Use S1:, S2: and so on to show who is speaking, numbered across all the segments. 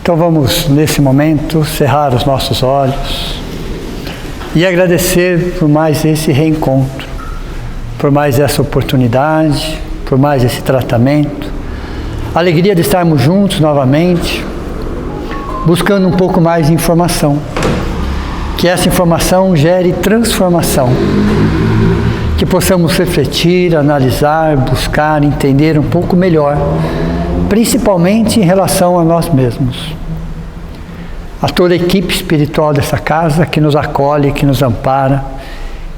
S1: Então vamos, nesse momento, cerrar os nossos olhos e agradecer por mais esse reencontro, por mais essa oportunidade, por mais esse tratamento, a alegria de estarmos juntos novamente, buscando um pouco mais de informação, que essa informação gere transformação, que possamos refletir, analisar, buscar, entender um pouco melhor, principalmente em relação a nós mesmos. A toda a equipe espiritual dessa casa que nos acolhe, que nos ampara,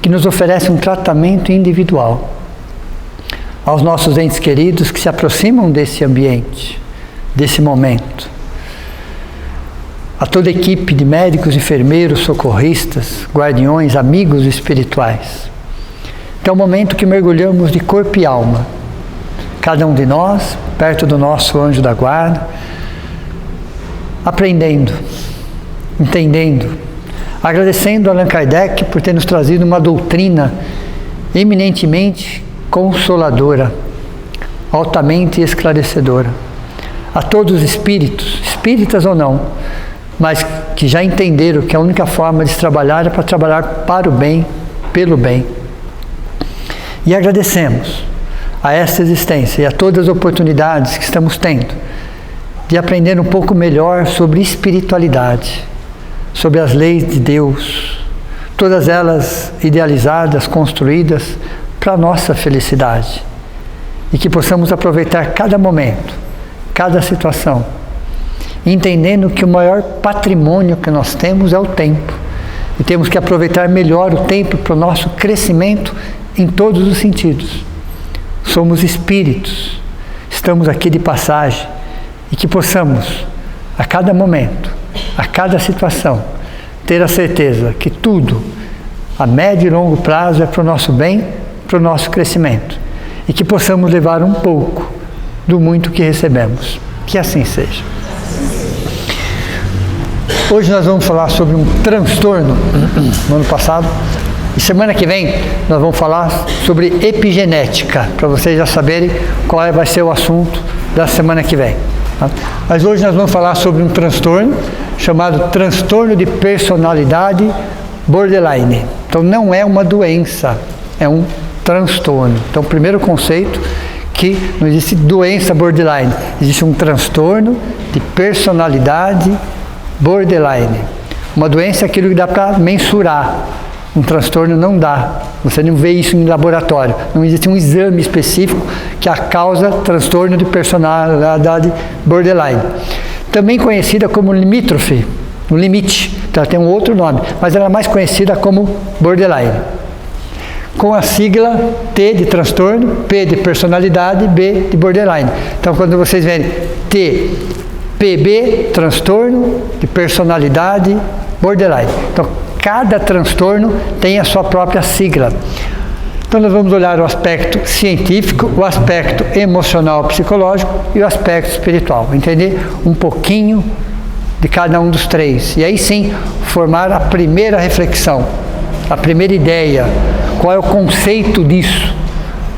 S1: que nos oferece um tratamento individual. Aos nossos entes queridos que se aproximam desse ambiente, desse momento. A toda a equipe de médicos, enfermeiros, socorristas, guardiões, amigos espirituais. Então é o momento que mergulhamos de corpo e alma. Cada um de nós, perto do nosso anjo da guarda, aprendendo, entendendo, agradecendo a Allan Kardec por ter nos trazido uma doutrina eminentemente consoladora, altamente esclarecedora. A todos os espíritos, espíritas ou não, mas que já entenderam que a única forma de se trabalhar é para trabalhar para o bem, pelo bem. E agradecemos a essa existência e a todas as oportunidades que estamos tendo de aprender um pouco melhor sobre espiritualidade, sobre as leis de Deus, todas elas idealizadas, construídas para a nossa felicidade. E que possamos aproveitar cada momento, cada situação, entendendo que o maior patrimônio que nós temos é o tempo. E temos que aproveitar melhor o tempo para o nosso crescimento em todos os sentidos. Somos espíritos, estamos aqui de passagem, e que possamos, a cada momento, a cada situação, ter a certeza que tudo, a médio e longo prazo, é para o nosso bem, para o nosso crescimento, e que possamos levar um pouco do muito que recebemos. Que assim seja. Hoje nós vamos falar sobre um transtorno no ano passado, e semana que vem nós vamos falar sobre epigenética, para vocês já saberem qual vai ser o assunto da semana que vem. Mas hoje nós vamos falar sobre um transtorno chamado transtorno de personalidade borderline. Então não é uma doença, é um transtorno. Então o primeiro conceito, que não existe doença borderline, existe um transtorno de personalidade borderline. Uma doença é aquilo que dá para mensurar. Um transtorno não dá, você não vê isso em laboratório, não existe um exame específico que a causa transtorno de personalidade borderline. Também conhecida como limítrofe, o limite, então ela tem um outro nome, mas ela é mais conhecida como borderline. Com a sigla T de transtorno, P de personalidade, B de borderline. Então quando vocês verem T, PB, transtorno de personalidade borderline. Então cada transtorno tem a sua própria sigla. Então nós vamos olhar o aspecto científico, o aspecto emocional, psicológico e o aspecto espiritual. Entender um pouquinho de cada um dos três. E aí sim, formar a primeira reflexão, a primeira ideia. Qual é o conceito disso?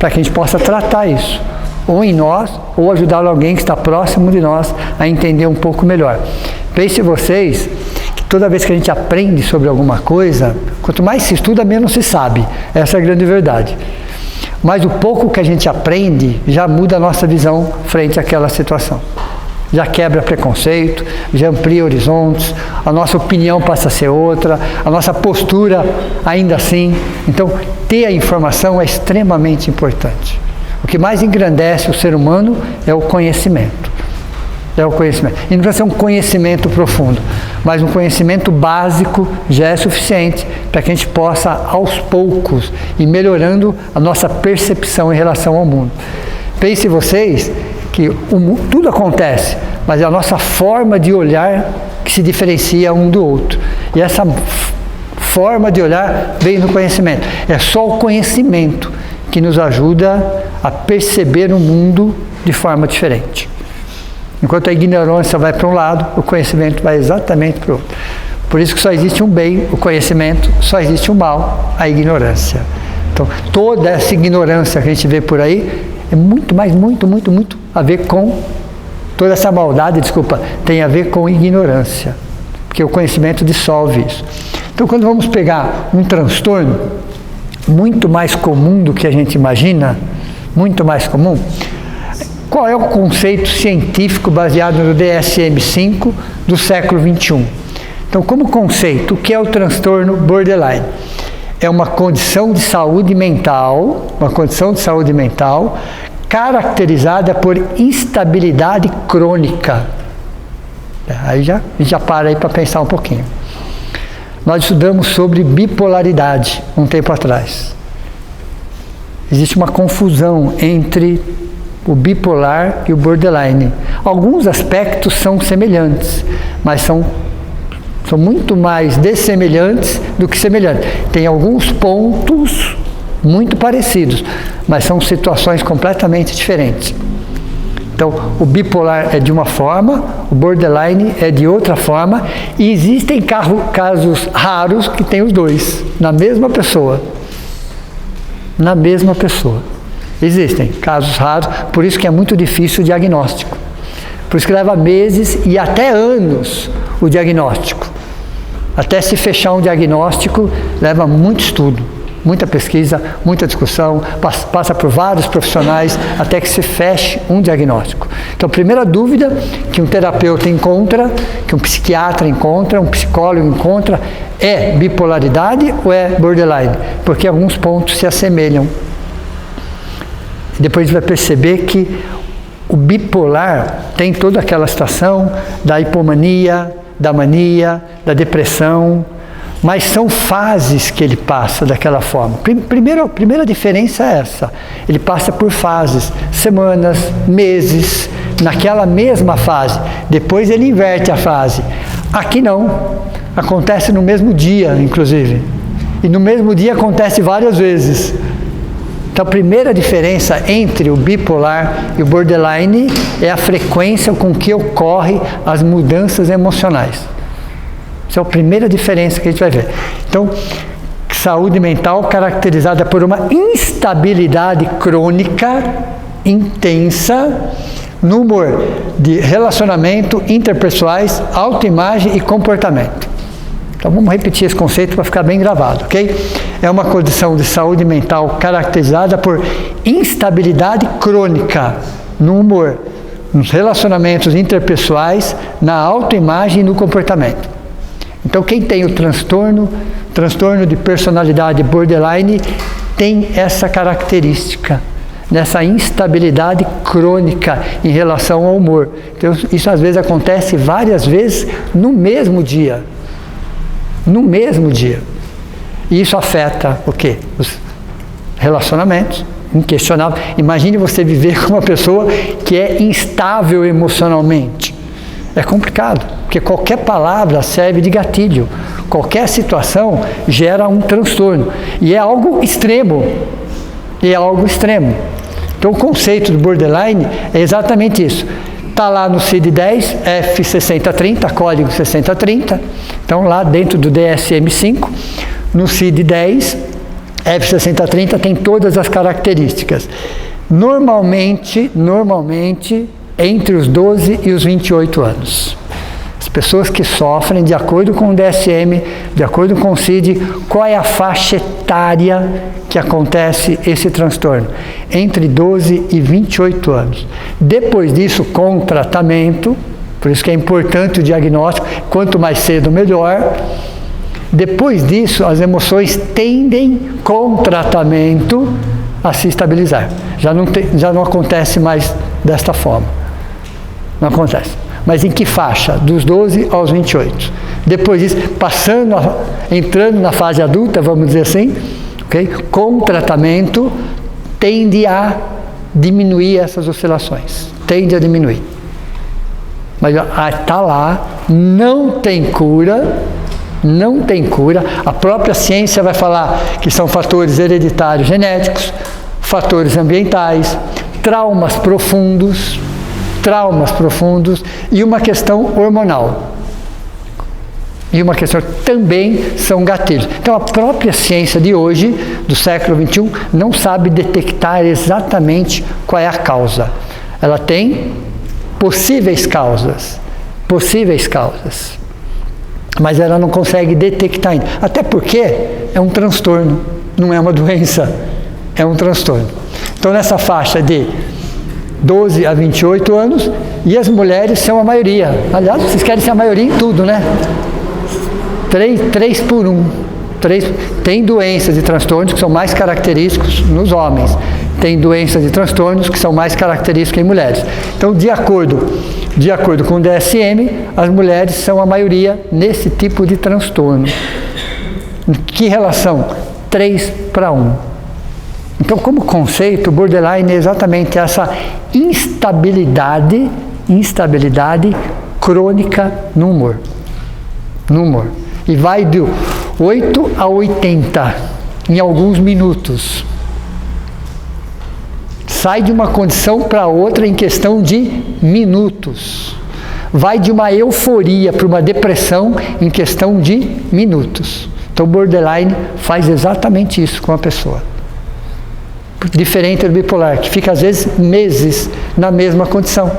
S1: Para que a gente possa tratar isso. Ou em nós, ou ajudar alguém que está próximo de nós a entender um pouco melhor. Pense vocês que toda vez que a gente aprende sobre alguma coisa, quanto mais se estuda, menos se sabe. Essa é a grande verdade. Mas o pouco que a gente aprende já muda a nossa visão frente àquela situação. Já quebra preconceito, já amplia horizontes, a nossa opinião passa a ser outra, a nossa postura ainda assim. Então, ter a informação é extremamente importante. O que mais engrandece o ser humano é o conhecimento. É o conhecimento. E não precisa ser um conhecimento profundo, mas um conhecimento básico já é suficiente para que a gente possa, aos poucos, ir melhorando a nossa percepção em relação ao mundo. Pense vocês que tudo acontece, mas é a nossa forma de olhar que se diferencia um do outro. E essa forma de olhar vem do conhecimento. É só o conhecimento que nos ajuda a perceber o mundo de forma diferente. Enquanto a ignorância vai para um lado, o conhecimento vai exatamente para o outro. Por isso que só existe um bem, o conhecimento, só existe um mal, a ignorância. Então, toda essa ignorância que a gente vê por aí é muito mais, muito a ver com Toda essa maldade, desculpa, tem a ver com ignorância, porque o conhecimento dissolve isso. Então, quando vamos pegar um transtorno muito mais comum do que a gente imagina, muito mais comum, qual é o conceito científico baseado no DSM-5 do século XXI? Então, como conceito, o que é o transtorno borderline? É uma condição de saúde mental, caracterizada por instabilidade crônica. Aí já para aí para pensar um pouquinho. Nós estudamos sobre bipolaridade um tempo atrás. Existe uma confusão entre o bipolar e o borderline. Alguns aspectos são semelhantes, mas são muito mais dessemelhantes do que semelhantes. Tem alguns pontos muito parecidos, mas são situações completamente diferentes. Então, o bipolar é de uma forma, o borderline é de outra forma, e existem casos raros que tem os dois, na mesma pessoa. Na mesma pessoa. Existem casos raros, por isso que é muito difícil o diagnóstico. Por isso que leva meses e até anos o diagnóstico. Até se fechar um diagnóstico, leva muito estudo, muita pesquisa, muita discussão, passa por vários profissionais até que se feche um diagnóstico. Então, a primeira dúvida que um terapeuta encontra, que um psiquiatra encontra, um psicólogo encontra, é bipolaridade ou é borderline? Porque alguns pontos se assemelham. Depois vai perceber que o bipolar tem toda aquela situação da hipomania, da mania, da depressão, mas são fases que ele passa daquela forma. A primeira diferença é essa. Ele passa por fases, semanas, meses, naquela mesma fase. Depois ele inverte a fase. Aqui não. Acontece no mesmo dia, inclusive. E no mesmo dia acontece várias vezes. Então, a primeira diferença entre o bipolar e o borderline é a frequência com que ocorrem as mudanças emocionais. Essa é a primeira diferença que a gente vai ver. Então, saúde mental caracterizada por uma instabilidade crônica, intensa, no humor de relacionamento, interpessoais, autoimagem e comportamento. Então, vamos repetir esse conceito para ficar bem gravado, ok? É uma condição de saúde mental caracterizada por instabilidade crônica no humor, nos relacionamentos interpessoais, na autoimagem e no comportamento. Então, quem tem o transtorno de personalidade borderline, tem essa característica, nessa instabilidade crônica em relação ao humor. Então, isso às vezes acontece várias vezes no mesmo dia. No mesmo dia. E isso afeta o quê? Os relacionamentos, inquestionável. Imagine você viver com uma pessoa que é instável emocionalmente. É complicado, porque qualquer palavra serve de gatilho. Qualquer situação gera um transtorno. E é algo extremo. Então, o conceito do borderline é exatamente isso. Está lá no CID-10, F6030, código 6030. Então, lá dentro do DSM-5, no CID-10, F6030 tem todas as características. Normalmente, entre os 12 e os 28 anos. As pessoas que sofrem, de acordo com o DSM, de acordo com o CID, qual é a faixa etária que acontece esse transtorno? Entre 12 e 28 anos. Depois disso, com tratamento, por isso que é importante o diagnóstico, quanto mais cedo, melhor. Depois disso, as emoções tendem, com tratamento, a se estabilizar. Já não acontece mais desta forma. Não acontece. Mas em que faixa? Dos 12 aos 28. Depois disso, entrando na fase adulta, vamos dizer assim, okay? Com tratamento, tende a diminuir essas oscilações. Tende a diminuir. Mas está lá, não tem cura. A própria ciência vai falar que são fatores hereditários genéticos, fatores ambientais, traumas profundos e uma questão hormonal. E uma questão também são gatilhos. Então, a própria ciência de hoje, do século XXI, não sabe detectar exatamente qual é a causa. Ela tem possíveis causas. Possíveis causas. Mas ela não consegue detectar ainda. Até porque é um transtorno, não é uma doença, é um transtorno. Então, nessa faixa de 12 a 28 anos, e as mulheres são a maioria. Aliás, vocês querem ser a maioria em tudo, né? 3 por 1. Tem doenças e transtornos que são mais característicos nos homens. Tem doenças e transtornos que são mais característicos em mulheres. Então, de acordo com o DSM, as mulheres são a maioria nesse tipo de transtorno. Em que relação? 3 para 1. Então, como conceito, o borderline é exatamente essa instabilidade crônica no humor. E vai de 8 a 80 em alguns minutos. Sai de uma condição para outra em questão de minutos. Vai de uma euforia para uma depressão em questão de minutos. Então, o borderline faz exatamente isso com a pessoa. Diferente do bipolar, que fica às vezes meses na mesma condição.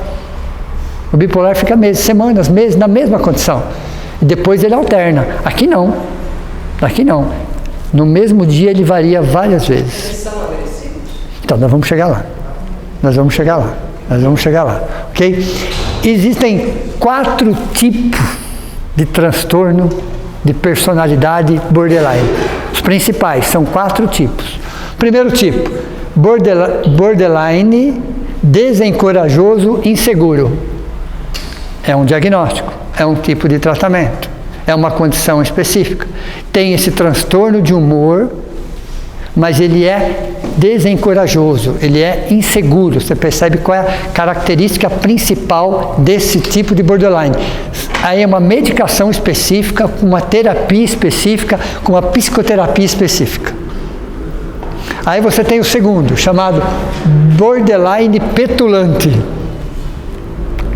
S1: O bipolar fica meses, semanas, meses na mesma condição. E depois ele alterna. Aqui não. No mesmo dia ele varia várias vezes.
S2: Eles são agressivos?
S1: Então, nós vamos chegar lá. Ok? Existem 4 tipos de transtorno de personalidade borderline. Os principais são 4 tipos. Primeiro tipo, borderline desencorajoso, inseguro. É um diagnóstico, é um tipo de tratamento, é uma condição específica. Tem esse transtorno de humor, mas ele é desencorajoso, ele é inseguro. Você percebe qual é a característica principal desse tipo de borderline. Aí é uma medicação específica, com uma terapia específica, com uma psicoterapia específica. Aí você tem o segundo, chamado borderline petulante,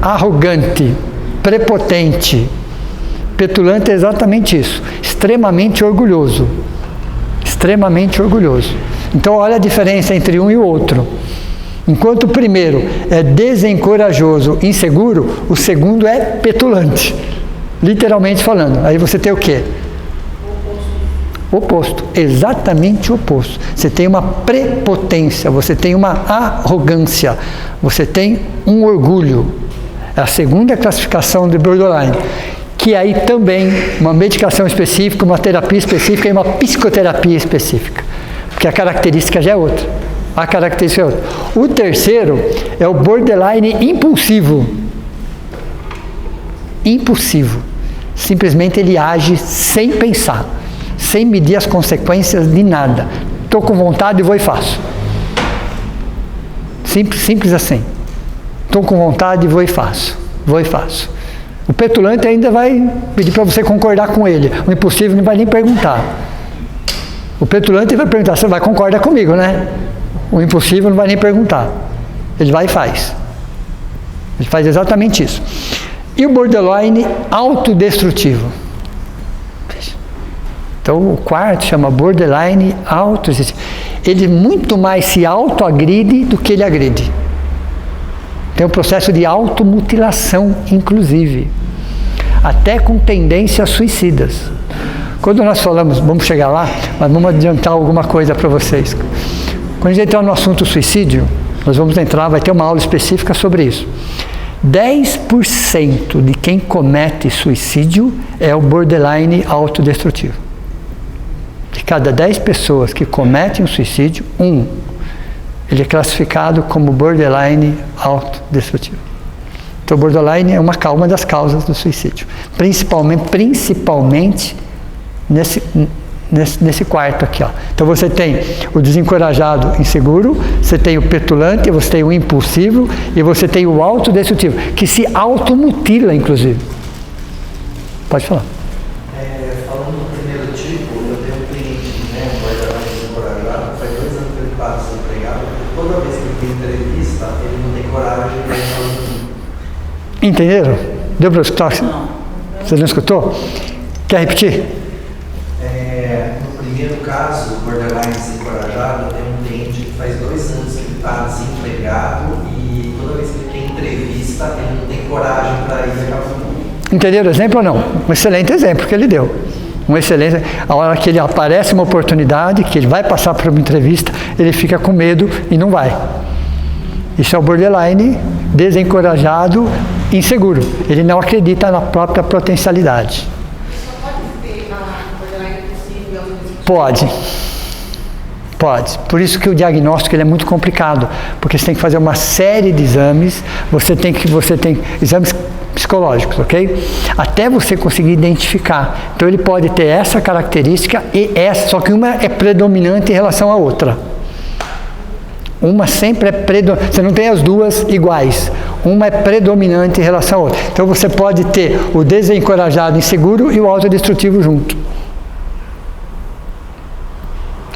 S1: arrogante, prepotente. Petulante é exatamente isso, extremamente orgulhoso. Então, olha a diferença entre um e o outro. Enquanto o primeiro é desencorajoso, inseguro, o segundo é petulante, literalmente falando. Aí você tem o quê? Oposto, exatamente o oposto. Você tem uma prepotência, você tem uma arrogância, você tem um orgulho. É a segunda classificação de borderline, que aí também uma medicação específica, uma terapia específica e uma psicoterapia específica, porque a característica já é outra. O terceiro é o borderline impulsivo. Simplesmente ele age sem pensar, sem medir as consequências de nada. Estou com vontade e vou e faço. Simples assim. Estou com vontade e vou e faço. O petulante ainda vai pedir para você concordar com ele. O impulsivo não vai nem perguntar. O petulante vai perguntar, você vai concordar comigo, né? O impulsivo não vai nem perguntar. Ele vai e faz. Ele faz exatamente isso. E o borderline autodestrutivo. Então, o quarto chama borderline autodestrutivo. Ele muito mais se autoagride do que ele agride. Tem um processo de automutilação, inclusive. Até com tendências suicidas. Quando nós falamos, vamos chegar lá, mas vamos adiantar alguma coisa para vocês. Quando a gente entrar no assunto suicídio, nós vamos entrar, vai ter uma aula específica sobre isso. 10% de quem comete suicídio é o borderline autodestrutivo. De cada 10 pessoas que cometem um suicídio, ele é classificado como borderline autodestrutivo. Então, o borderline é uma das causas do suicídio. Principalmente nesse quarto aqui. Então, você tem o desencorajado inseguro, você tem o petulante, você tem o impulsivo e você tem o autodestrutivo, que se automutila, inclusive. Pode falar.
S3: Falando do primeiro tipo, eu tenho um cliente, um borderline desencorajado, faz 2 anos que ele passa desempregado, toda vez que ele tem entrevista, ele não tem coragem de ir falando.
S1: Entenderam? Deu para escutar?
S2: Não.
S1: Você não escutou? Quer repetir?
S3: No primeiro caso, o borderline desencorajado, eu tenho um cliente que faz 2 anos que ele está desempregado e toda vez que ele quer entrevista, ele não tem coragem para ir e acabou.
S1: Entenderam o exemplo ou não? Um excelente exemplo que ele deu. Um excelente. A hora que ele aparece uma oportunidade, que ele vai passar por uma entrevista, ele fica com medo e não vai. Isso é o borderline desencorajado, inseguro. Ele não acredita na própria potencialidade. Pode. Por isso que o diagnóstico ele é muito complicado, porque você tem que fazer uma série de exames, você tem exames psicológicos, ok? Até você conseguir identificar. Então ele pode ter essa característica e essa, só que uma é predominante em relação à outra. Uma sempre é predominante, você não tem as duas iguais. Uma é predominante em relação à outra. Então você pode ter o desencorajado inseguro e o autodestrutivo junto.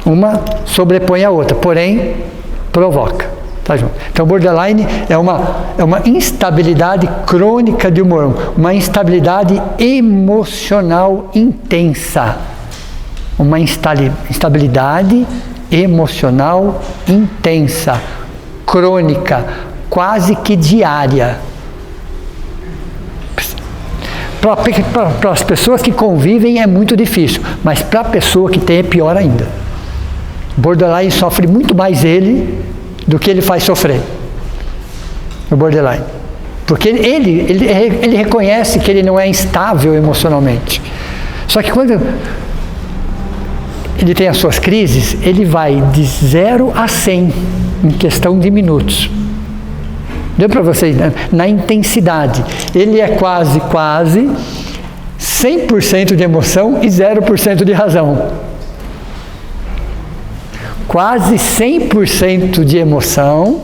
S1: Uma sobrepõe a outra, porém provoca. Tá junto. Então, borderline é uma instabilidade crônica de humor, uma instabilidade emocional intensa. Uma instabilidade emocional intensa, crônica, quase que diária. Para as pessoas que convivem é muito difícil, mas para a pessoa que tem é pior ainda. Borderline sofre muito mais ele do que ele faz sofrer. O borderline. Porque ele reconhece que ele não é instável emocionalmente. Só que quando ele tem as suas crises, ele vai de 0 a 100 em questão de minutos. Deu para vocês? Né? Na intensidade. Ele é quase 100% de emoção e 0% de razão. Quase 100% de emoção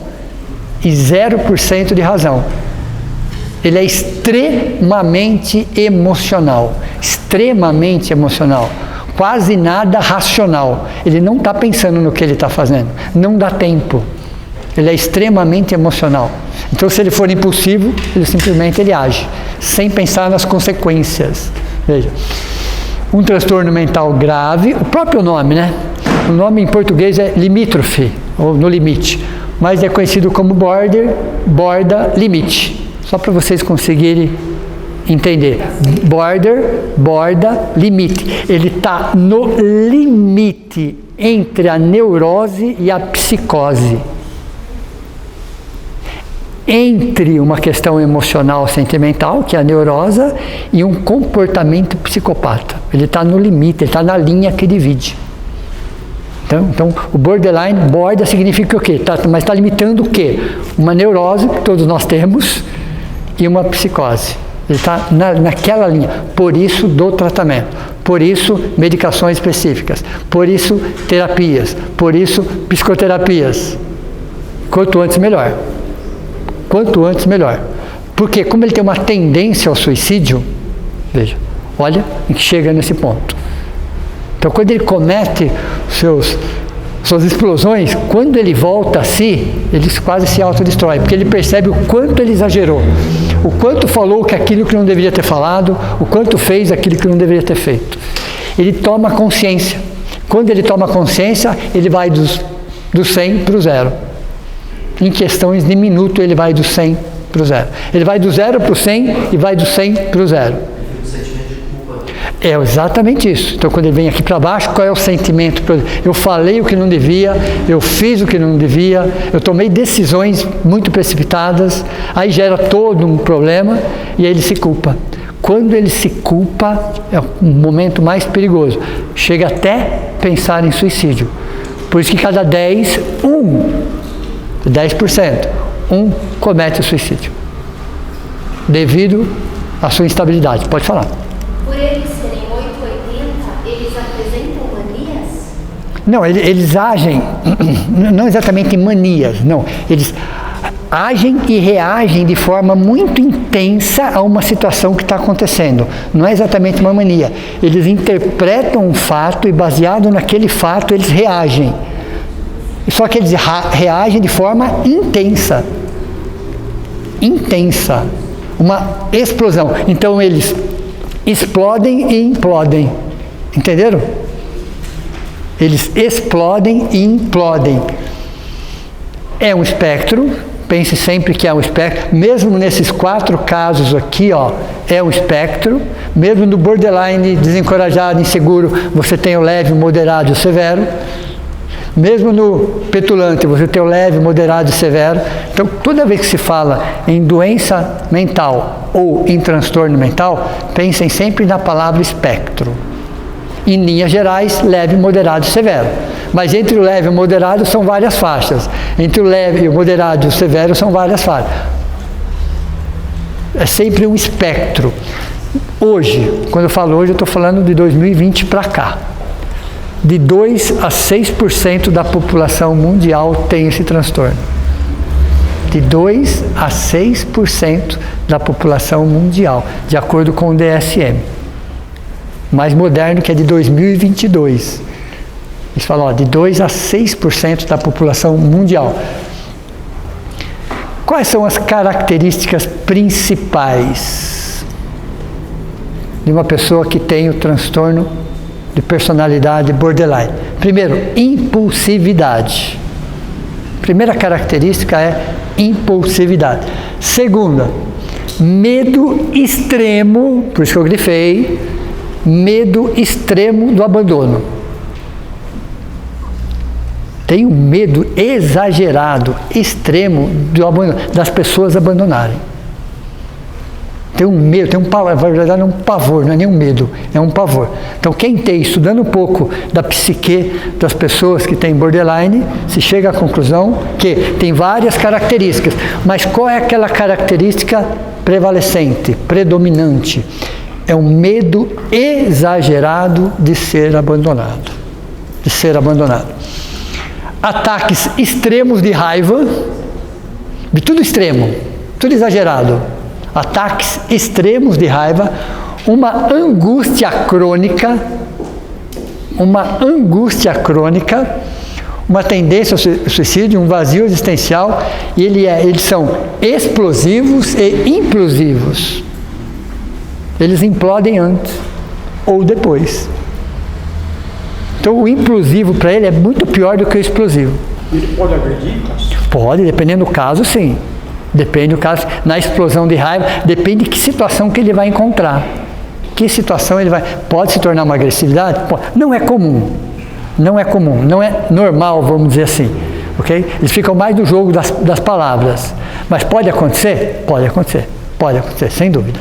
S1: e 0% de razão. Ele é extremamente emocional. Extremamente emocional. Quase nada racional. Ele não está pensando no que ele está fazendo. Não dá tempo. Ele é extremamente emocional. Então, se ele for impulsivo, ele simplesmente age, sem pensar nas consequências. Veja, um transtorno mental grave, o próprio nome, né? O nome em português é limítrofe, ou no limite, mas é conhecido como borda, limite. Só para vocês conseguirem entender. Borda, limite. Ele está no limite entre a neurose e a psicose. Entre uma questão emocional, sentimental, que é a neurose, e um comportamento psicopata. Ele está no limite, ele está na linha que divide. Então, o borderline, borda significa o quê? Mas está limitando o quê? Uma neurose, que todos nós temos, e uma psicose. Ele está naquela linha. Por isso, do tratamento. Por isso, medicações específicas. Por isso, terapias. Por isso, psicoterapias. Quanto antes, melhor. Quanto antes, melhor. Porque, como ele tem uma tendência ao suicídio, veja, olha em que chega nesse ponto. Então, quando ele comete suas explosões, quando ele volta a si, ele quase se autodestrói, porque ele percebe o quanto ele exagerou, o quanto falou que aquilo que não deveria ter falado, o quanto fez aquilo que não deveria ter feito. Ele toma consciência. Quando ele toma consciência, ele vai do 100 para o 0. Em questões de minuto, ele vai do 100 para o 0. Ele vai do 0 para o 100 e vai do 100 para o 0. É exatamente isso. Então, quando ele vem aqui para baixo, qual é o sentimento? Eu falei o que não devia, eu fiz o que não devia, eu tomei decisões muito precipitadas, aí gera todo um problema e aí ele se culpa. Quando ele se culpa, é o momento mais perigoso. Chega até pensar em suicídio. Por isso que cada 10% comete o suicídio. Devido à sua instabilidade. Pode falar.
S2: Por eles serem 880, eles apresentam manias?
S1: Não, eles agem, não exatamente manias, não. Eles agem e reagem de forma muito intensa a uma situação que está acontecendo. Não é exatamente uma mania. Eles interpretam um fato e, baseado naquele fato, eles reagem. Só que eles reagem de forma intensa. Intensa. Uma explosão. Então, eles explodem e implodem. Entenderam? Eles explodem e implodem. É um espectro, pense sempre que é um espectro. Mesmo nesses 4 casos aqui, ó, é um espectro. Mesmo no borderline, desencorajado, inseguro, você tem o leve, o moderado e o severo. Mesmo no petulante, você tem o leve, moderado e severo. Então, toda vez que se fala em doença mental ou em transtorno mental, pensem sempre na palavra espectro. Em linhas gerais, leve, moderado e severo. Mas entre o leve e o moderado são várias faixas. Entre o leve, o moderado e o severo são várias faixas. É sempre um espectro. Hoje, quando eu falo hoje, eu estou falando de 2020 para cá. De 2 a 6% da população mundial tem esse transtorno. De 2 a 6% da população mundial, de acordo com o DSM. Mais moderno, que é de 2022. Eles falam, ó, de 2 a 6% da população mundial. Quais são as características principais de uma pessoa que tem o transtorno de personalidade borderline? Primeiro, impulsividade. Primeira característica é impulsividade. Segunda, medo extremo, por isso que eu grifei, medo extremo do abandono. Tem um medo exagerado, extremo do abandono, das pessoas abandonarem. Tem um medo, tem um pavor, na verdade não é um pavor, não é nem um medo, é um pavor. Então quem tem, estudando um pouco da psique das pessoas que têm borderline, se chega à conclusão que tem várias características, mas qual é aquela característica prevalecente, predominante? É um medo exagerado de ser abandonado. De ser abandonado. Ataques extremos de raiva, de tudo extremo, tudo exagerado. Ataques extremos de raiva, uma angústia crônica, uma tendência ao suicídio, um vazio existencial, e eles são explosivos e implosivos. Eles implodem antes ou depois. Então o implosivo para ele é muito pior do que o explosivo.
S4: Ele pode agredir, Cássio?
S1: Pode, dependendo do caso, sim. Depende do caso. Na explosão de raiva, depende de que situação que ele vai encontrar. Que situação ele vai... Pode se tornar uma agressividade? Pode. Não é comum. Não é comum. Não é normal, vamos dizer assim. Ok? Eles ficam mais do jogo das palavras. Mas pode acontecer? Pode acontecer. Pode acontecer, sem dúvida.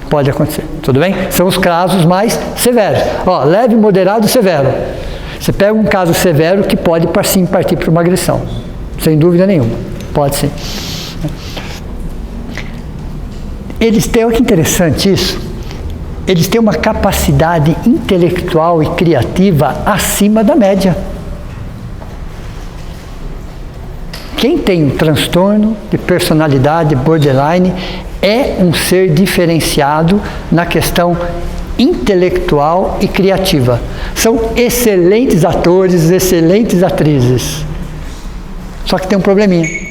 S1: Pode acontecer, tudo bem? São os casos mais severos. Ó, leve, moderado, severo. Você pega um caso severo que pode sim partir para uma agressão. Sem dúvida nenhuma. Pode sim. Eles têm, olha que interessante isso, eles têm uma capacidade intelectual e criativa acima da média. Quem tem um transtorno de personalidade borderline é um ser diferenciado na questão intelectual e criativa. São excelentes atores, excelentes atrizes. Só que tem um probleminha.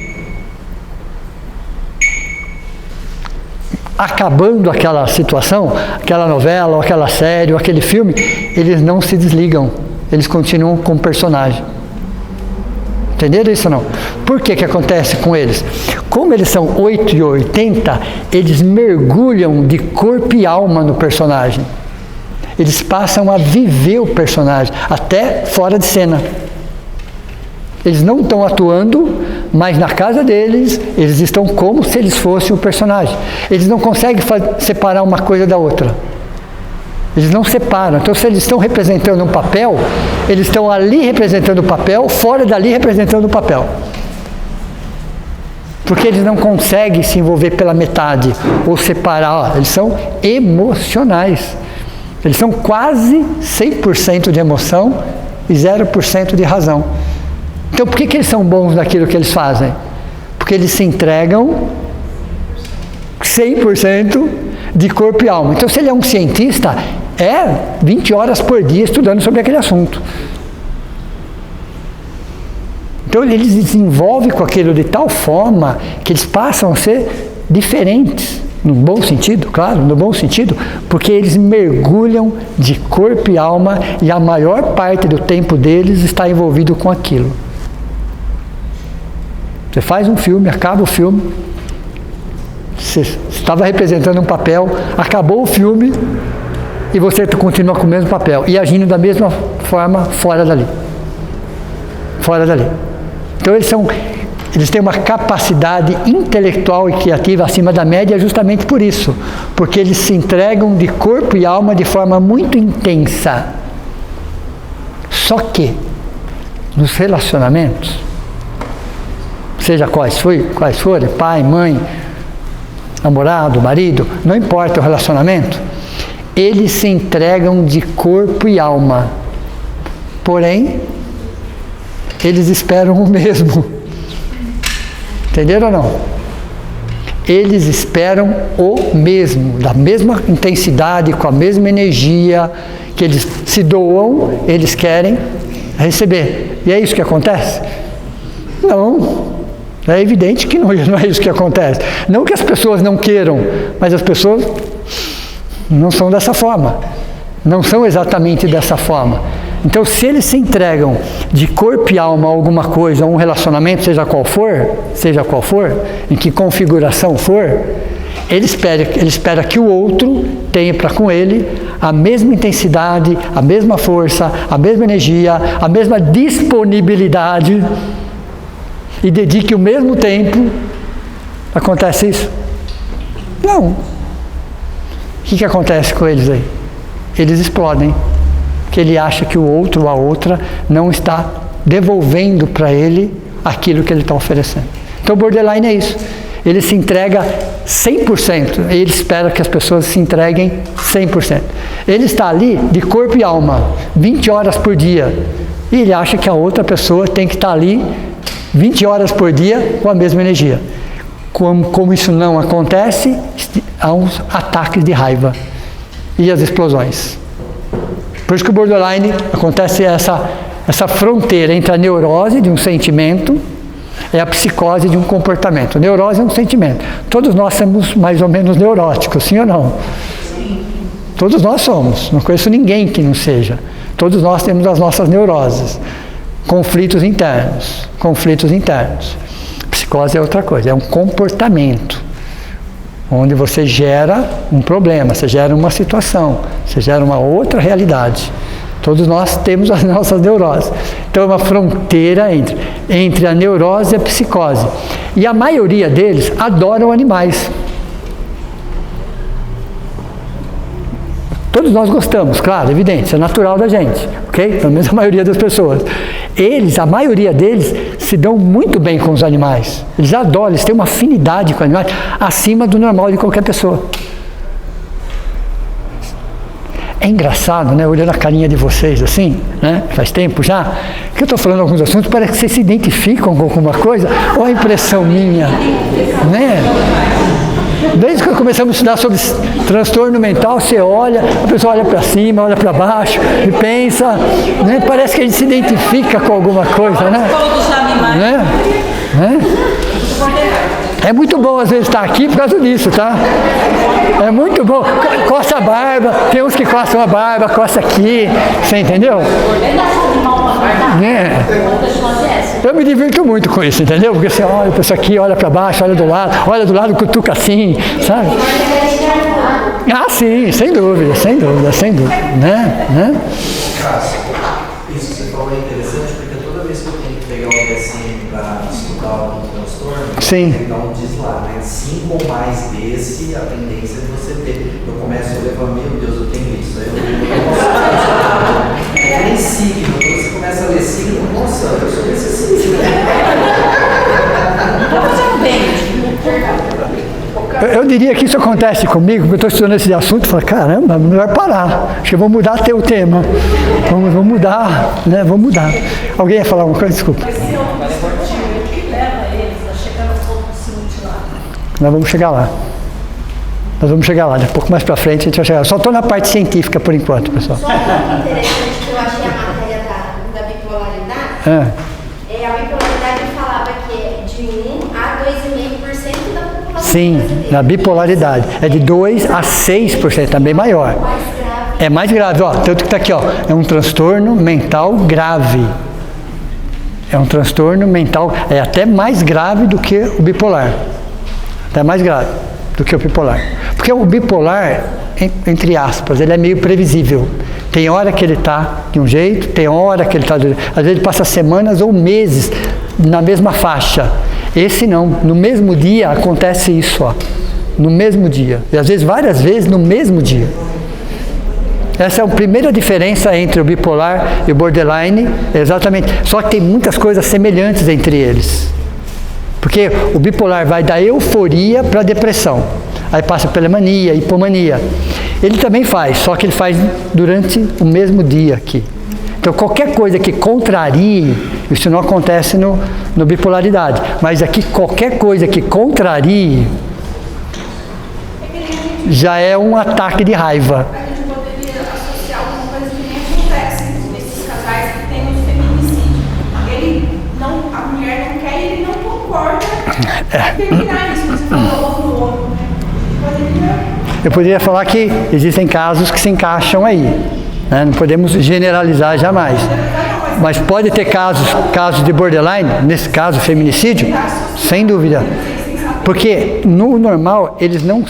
S1: Acabando aquela situação, aquela novela, ou aquela série, ou aquele filme, eles não se desligam. Eles continuam com o personagem. Entenderam isso ou não? Por que acontece com eles? Como eles são 8 e 80, eles mergulham de corpo e alma no personagem. Eles passam a viver o personagem, até fora de cena. Eles não estão atuando, mas na casa deles, eles estão como se eles fossem o personagem. Eles não conseguem separar uma coisa da outra. Eles não separam. Então, se eles estão representando um papel, eles estão ali representando o papel, fora dali representando o papel. Porque eles não conseguem se envolver pela metade ou separar. Eles são emocionais. Eles são quase 100% de emoção e 0% de razão. Então, por que eles são bons naquilo que eles fazem? Porque eles se entregam 100% de corpo e alma. Então, se ele é um cientista, 20 horas por dia estudando sobre aquele assunto. Então, eles desenvolvem com aquilo de tal forma que eles passam a ser diferentes. No bom sentido, claro, no bom sentido, porque eles mergulham de corpo e alma e a maior parte do tempo deles está envolvido com aquilo. Você faz um filme, acaba o filme, você estava representando um papel, acabou o filme e você continua com o mesmo papel e agindo da mesma forma fora dali. Fora dali. Então eles têm uma capacidade intelectual e criativa acima da média justamente por isso, porque eles se entregam de corpo e alma de forma muito intensa. Só que nos relacionamentos, seja quais forem, pai, mãe, namorado, marido, não importa o relacionamento, eles se entregam de corpo e alma. Porém, eles esperam o mesmo. Entenderam ou não? Eles esperam o mesmo, da mesma intensidade, com a mesma energia, que eles se doam, eles querem receber. E é isso que acontece? Não. É evidente que não é isso que acontece. Não que as pessoas não queiram, mas as pessoas não são dessa forma. Não são exatamente dessa forma. Então, se eles se entregam de corpo e alma a alguma coisa, a um relacionamento, seja qual for, em que configuração for, ele espera que o outro tenha para com ele a mesma intensidade, a mesma força, a mesma energia, a mesma disponibilidade e dedique o mesmo tempo. Acontece isso? Não. O que acontece com eles aí? Eles explodem. Que ele acha que o outro ou a outra não está devolvendo para ele aquilo que ele está oferecendo. Então o borderline é isso. Ele se entrega 100%. Ele espera que as pessoas se entreguem 100%. Ele está ali de corpo e alma, 20 horas por dia. E ele acha que a outra pessoa tem que estar ali 20 horas por dia com a mesma energia. Como isso não acontece, há uns ataques de raiva e as explosões. Por isso que o borderline acontece essa fronteira entre a neurose de um sentimento e a psicose de um comportamento. Neurose é um sentimento. Todos nós somos mais ou menos neuróticos, sim ou não? Sim. Todos nós somos. Não conheço ninguém que não seja. Todos nós temos as nossas neuroses. Conflitos internos. Psicose é outra coisa, é um comportamento. Onde você gera um problema, você gera uma situação, você gera uma outra realidade. Todos nós temos as nossas neuroses. Então é uma fronteira entre a neurose e a psicose. E a maioria deles adoram animais. Todos nós gostamos, claro, evidente, isso é natural da gente, ok? Pelo menos a maioria das pessoas. A maioria deles, se dão muito bem com os animais. Eles adoram, eles têm uma afinidade com animais acima do normal de qualquer pessoa. É engraçado, né? Olhando a carinha de vocês assim, né? Faz tempo já, que eu estou falando alguns assuntos, parece que vocês se identificam com alguma coisa, ou a impressão minha, né? Desde que começamos a estudar sobre transtorno mental, você olha, a pessoa olha para cima, olha para baixo e pensa, né? Parece que a gente se identifica com alguma coisa, né? É muito bom às vezes estar aqui por causa disso, tá? É muito bom. Coça a barba, tem uns que coçam a barba, coça aqui, você entendeu? Eu me divirto muito com isso, entendeu? Porque você olha para isso aqui, olha para baixo, olha do lado, cutuca assim, sabe? Ah, sim, sem dúvida, né?
S3: Isso que você falou é interessante, porque toda vez que eu tenho que pegar o DSM para estudar algum transtorno,
S1: sim.
S3: Então diz lá, né? 5 ou mais desse, a tendência de você ter. Eu começo a levar, meu Deus, eu tenho isso. Aí eu nem signo, quando você começa a ler signo, nossa, eu sou desse signo.
S2: Tá fazendo bem.
S1: Eu diria que isso acontece comigo, porque eu estou estudando esse assunto e falo, caramba, melhor parar. Acho que eu vou mudar até o tema. Vamos mudar, né? Vamos mudar. Alguém ia falar alguma coisa? Desculpa.
S2: O que leva eles a chegar no ponto de se mutilar?
S1: Nós vamos chegar lá. Um pouco mais para frente a gente vai chegar. Só estou na parte científica por enquanto, pessoal.
S2: Só um ponto interessante que eu achei a matéria da bipolaridade. A bipolaridade falava que de 1 a 2,5% da população.
S1: Sim,
S2: brasileira.
S1: na bipolaridade. É de 2 a 6%, também maior. É mais grave, ó. Tanto que está aqui, ó. É um transtorno mental grave. É um transtorno mental, é até mais grave do que o bipolar. Até mais grave do que o bipolar. Porque o bipolar, entre aspas, ele é meio previsível. Tem hora que ele está de um jeito, tem hora que ele está de outro. Às vezes ele passa semanas ou meses na mesma faixa. Esse não, no mesmo dia acontece isso, ó. No mesmo dia. E às vezes várias vezes no mesmo dia. Essa é a primeira diferença entre o bipolar e o borderline, exatamente. Só que tem muitas coisas semelhantes entre eles. Porque o bipolar vai da euforia para a depressão. Aí passa pela mania, hipomania. Ele também faz, só que ele faz durante o mesmo dia aqui. Então qualquer coisa que contrarie, isso não acontece no bipolaridade. Mas aqui qualquer coisa que contrarie, já é um ataque de raiva. Eu poderia falar que existem casos que se encaixam aí, né? Não podemos generalizar jamais, mas pode ter casos de borderline, nesse caso feminicídio, sem dúvida, porque no normal eles não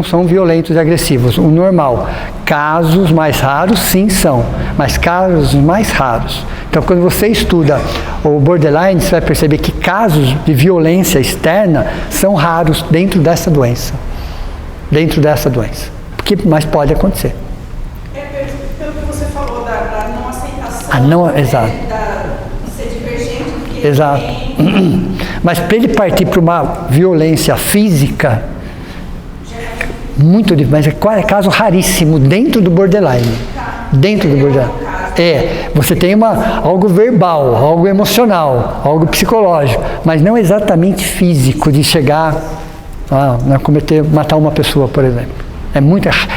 S1: são violentos e agressivos. O normal, casos mais raros sim são, mas casos mais raros. Então quando você estuda o borderline, você vai perceber que casos de violência externa são raros dentro dessa doença. Mas pode acontecer.
S5: Pelo que você falou da não aceitação,
S1: exato.
S5: De ser divergente do que
S1: exato. Mas para ele partir para uma violência física, muito difícil, mas é caso raríssimo dentro do borderline. Dentro do borderline. Você tem algo verbal, algo emocional, algo psicológico, mas não exatamente físico, de chegar a matar uma pessoa, por exemplo.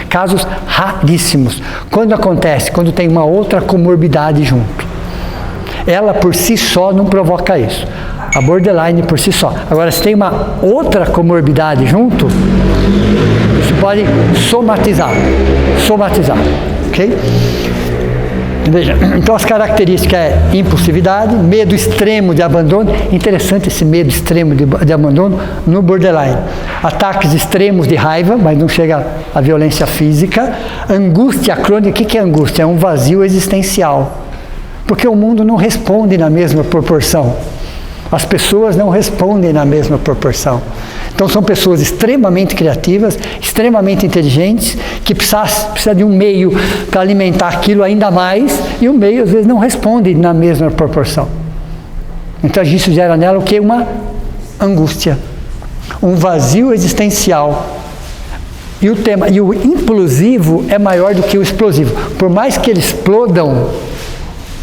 S1: Casos raríssimos. Quando acontece? Quando tem uma outra comorbidade junto. Ela por si só não provoca isso. A borderline por si só. Agora, se tem uma outra comorbidade junto, isso pode somatizar. Ok? Veja, então as características é impulsividade, medo extremo de abandono. Interessante esse medo extremo de abandono no borderline. Ataques extremos de raiva, mas não chega à violência física. Angústia crônica. O que é angústia? É um vazio existencial. Porque o mundo não responde na mesma proporção. As pessoas não respondem na mesma proporção. Então são pessoas extremamente criativas, extremamente inteligentes, que precisa de um meio para alimentar aquilo ainda mais, e o meio às vezes não responde na mesma proporção. Então isso gera nela o que? Uma angústia, um vazio existencial. E o implosivo é maior do que o explosivo. Por mais que eles explodam,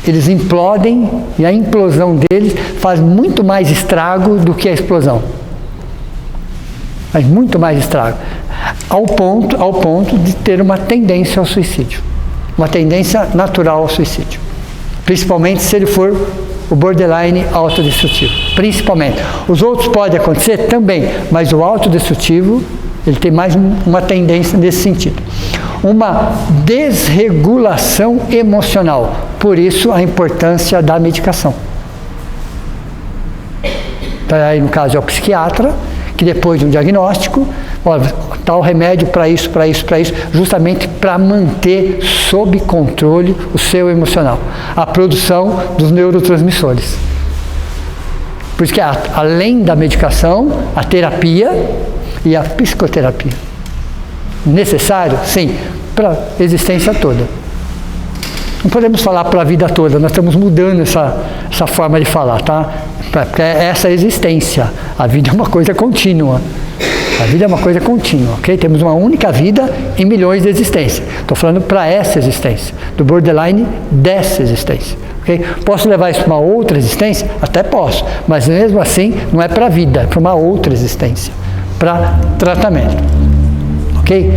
S1: eles implodem, e a implosão deles faz muito mais estrago do que a explosão. Mas muito mais estrago. Ao ponto de ter uma tendência ao suicídio. Uma tendência natural ao suicídio. Principalmente se ele for o borderline autodestrutivo. Principalmente. Os outros podem acontecer também, mas o autodestrutivo, ele tem mais uma tendência nesse sentido. Uma desregulação emocional. Por isso a importância da medicação. Então, aí no caso é o psiquiatra, que depois de um diagnóstico, tal remédio para isso, justamente para manter sob controle o seu emocional, a produção dos neurotransmissores. Por isso que além da medicação, a terapia e a psicoterapia. Necessário? Sim, para a existência toda. Não podemos falar para a vida toda, nós estamos mudando essa forma de falar, tá? Porque é essa existência. A vida é uma coisa contínua. Ok? Temos uma única vida em milhões de existências. Estou falando para essa existência. Do borderline, dessa existência. Okay? Posso levar isso para uma outra existência? Até posso. Mas mesmo assim, não é para a vida, é para uma outra existência. Para tratamento. Ok?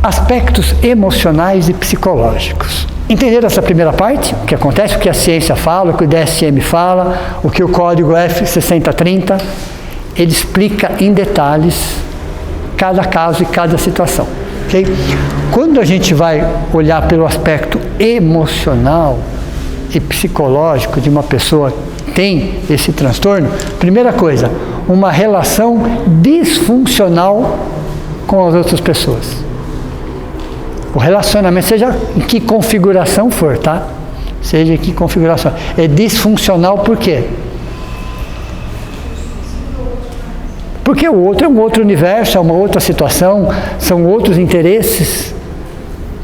S1: Aspectos emocionais e psicológicos. Entenderam essa primeira parte? O que acontece, o que a ciência fala, o que o DSM fala, o que o código F6030, ele explica em detalhes cada caso e cada situação. Okay? Quando a gente vai olhar pelo aspecto emocional, e psicológico de uma pessoa que tem esse transtorno, primeira coisa, uma relação disfuncional com as outras pessoas. O relacionamento, seja em que configuração for, tá? Seja em que configuração. É disfuncional por quê? Porque o outro é um outro universo, é uma outra situação, são outros interesses.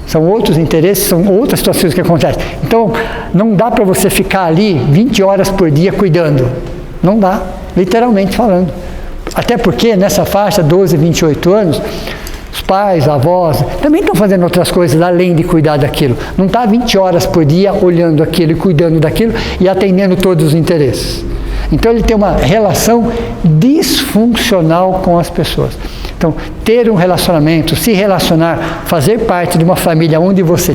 S1: São outros interesses, são outras situações que acontecem. Então, não dá para você ficar ali 20 horas por dia cuidando. Não dá, literalmente falando. Até porque nessa faixa, 12, 28 anos, os pais, avós, também estão fazendo outras coisas além de cuidar daquilo. Não está 20 horas por dia olhando aquilo e cuidando daquilo e atendendo todos os interesses. Então ele tem uma relação disfuncional com as pessoas. Então, ter um relacionamento, se relacionar, fazer parte de uma família onde você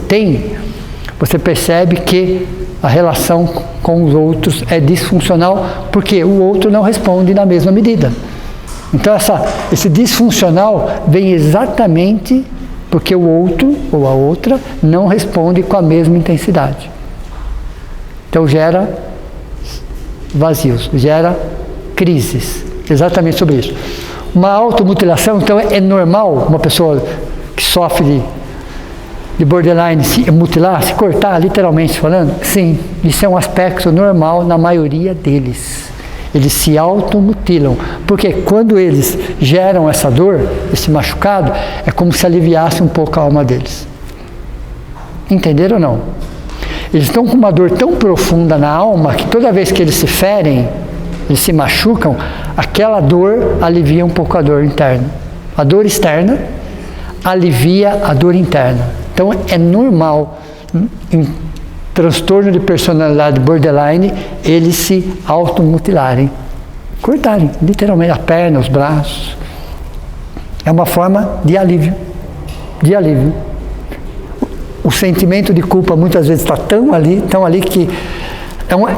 S1: percebe que a relação com os outros é disfuncional porque o outro não responde na mesma medida. Então esse disfuncional vem exatamente porque o outro ou a outra não responde com a mesma intensidade. Então gera vazios, gera crises, exatamente sobre isso. Uma automutilação, então, é normal uma pessoa que sofre de borderline se mutilar, se cortar, literalmente falando? Sim, isso é um aspecto normal na maioria deles. Eles se automutilam, porque quando eles geram essa dor, esse machucado, é como se aliviasse um pouco a alma deles. Entenderam ou não? Eles estão com uma dor tão profunda na alma que toda vez que eles se ferem, eles se machucam, aquela dor alivia um pouco a dor interna. A dor externa alivia a dor interna. Então é normal, em transtorno de personalidade borderline, eles se automutilarem, cortarem, literalmente, a perna, os braços. É uma forma de alívio. De alívio. O sentimento de culpa muitas vezes está tão ali que é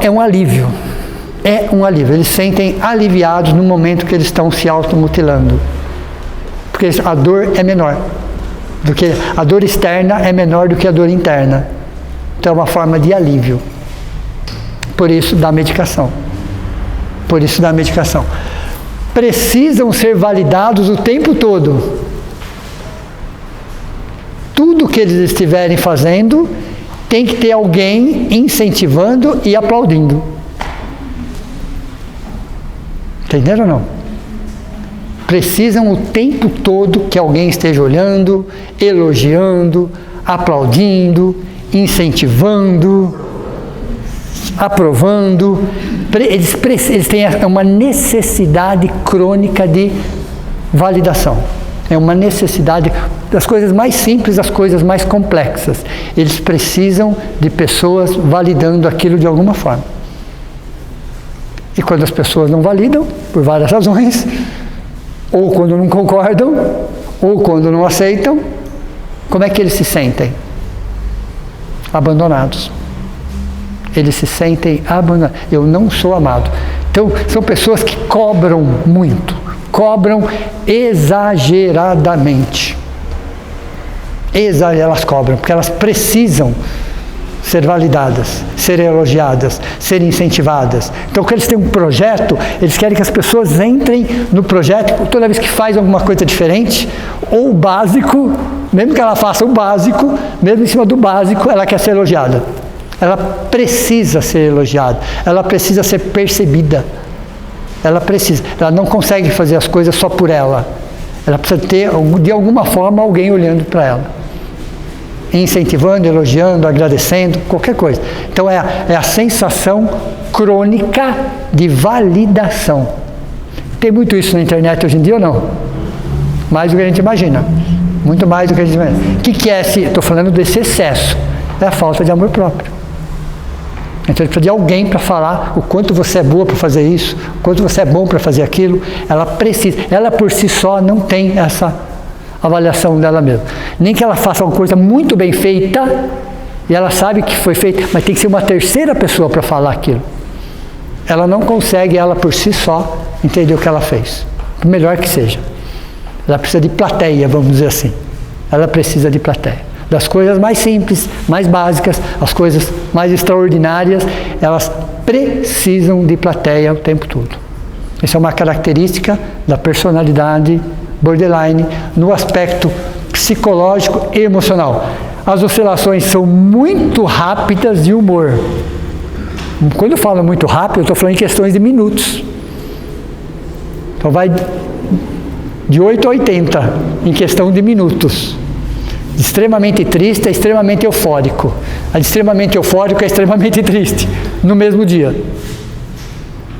S1: um alívio. É um alívio. Eles se sentem aliviados no momento que eles estão se automutilando. Porque a dor é menor. A dor externa é menor do que a dor interna. Então é uma forma de alívio. Por isso da medicação. Por isso da medicação. Precisam ser validados o tempo todo. Tudo que eles estiverem fazendo tem que ter alguém incentivando e aplaudindo. Entenderam ou não? Precisam o tempo todo que alguém esteja olhando, elogiando, aplaudindo, incentivando, aprovando. Eles têm uma necessidade crônica de validação. É uma necessidade das coisas mais simples às coisas mais complexas. Eles precisam de pessoas validando aquilo de alguma forma. E quando as pessoas não validam, por várias razões, ou quando não concordam, ou quando não aceitam, como é que eles se sentem? Abandonados. Eles se sentem abandonados. Eu não sou amado. Então, são pessoas que cobram muito, cobram exageradamente. Elas cobram, porque elas precisam ser validadas, serem elogiadas, serem incentivadas. Então, quando eles têm um projeto, eles querem que as pessoas entrem no projeto, toda vez que faz alguma coisa diferente, ou o básico, mesmo que ela faça o básico, mesmo em cima do básico, ela quer ser elogiada. Ela precisa ser elogiada, ela precisa ser percebida. Ela não consegue fazer as coisas só por ela. Ela precisa ter, de alguma forma, alguém olhando para ela. Incentivando, elogiando, agradecendo, qualquer coisa. Então é a sensação crônica de validação. Tem muito isso na internet hoje em dia ou não? Mais do que a gente imagina. Muito mais do que a gente imagina. O que é esse? Estou falando desse excesso. É a falta de amor próprio. Então ele precisa de alguém para falar o quanto você é boa para fazer isso, o quanto você é bom para fazer aquilo. Ela precisa. Ela por si só não tem essa avaliação dela mesma. Nem que ela faça uma coisa muito bem feita, e ela sabe que foi feita, mas tem que ser uma terceira pessoa para falar aquilo. Ela não consegue, ela por si só, entender o que ela fez. Por melhor que seja. Ela precisa de plateia, vamos dizer assim. Ela precisa de plateia. das coisas mais simples, mais básicas, as coisas mais extraordinárias, elas precisam de plateia o tempo todo. Isso é uma característica da personalidade borderline no aspecto psicológico e emocional. As oscilações são muito rápidas de humor. Quando eu falo muito rápido, eu estou falando em questões de minutos. Então vai de 8 a 80 em questão de minutos. De extremamente triste a extremamente eufórico. A de extremamente eufórico é extremamente triste. No mesmo dia.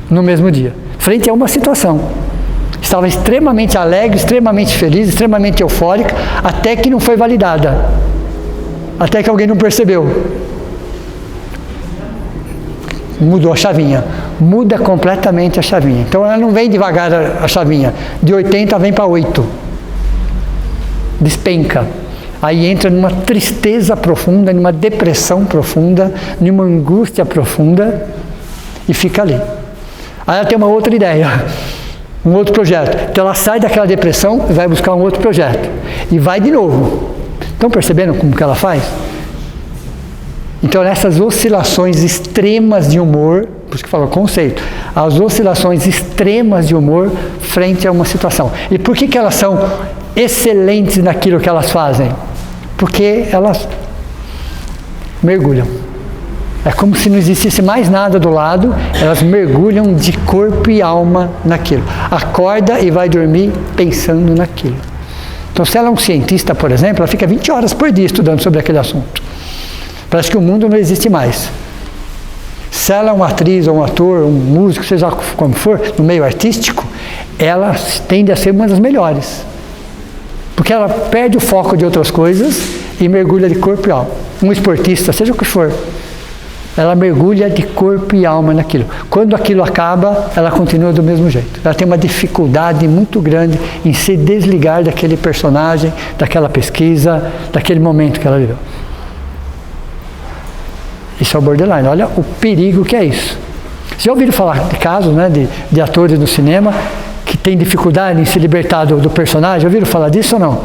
S1: No mesmo dia. Frente a uma situação. Estava extremamente alegre, extremamente feliz, extremamente eufórica, até que não foi validada. Até que alguém não percebeu. Mudou a chavinha. Muda completamente a chavinha. Então ela não vem devagar a chavinha. De 80 vem para 8. Despenca. Aí entra numa tristeza profunda, numa depressão profunda, numa angústia profunda e fica ali. Aí ela tem uma outra ideia, um outro projeto. Então ela sai daquela depressão e vai buscar um outro projeto. E vai de novo. Estão percebendo como que ela faz? Então nessas oscilações extremas de humor, por isso que fala o conceito, as oscilações extremas de humor frente a uma situação. E por que elas são excelentes naquilo que elas fazem? Porque elas mergulham. É como se não existisse mais nada do lado, elas mergulham de corpo e alma naquilo. Acorda e vai dormir pensando naquilo. Então, se ela é um cientista, por exemplo, ela fica 20 horas por dia estudando sobre aquele assunto. Parece que o mundo não existe mais. Se ela é uma atriz, ou um ator, um músico, seja como for, no meio artístico, ela tende a ser uma das melhores. Porque ela perde o foco de outras coisas e mergulha de corpo e alma. Um esportista, seja o que for, ela mergulha de corpo e alma naquilo. Quando aquilo acaba, ela continua do mesmo jeito. Ela tem uma dificuldade muito grande em se desligar daquele personagem, daquela pesquisa, daquele momento que ela viveu. Isso é o borderline. Olha o perigo que é isso. Já ouviram falar de casos, né, de atores no cinema que têm dificuldade em se libertar do personagem? Já ouviram falar disso ou não?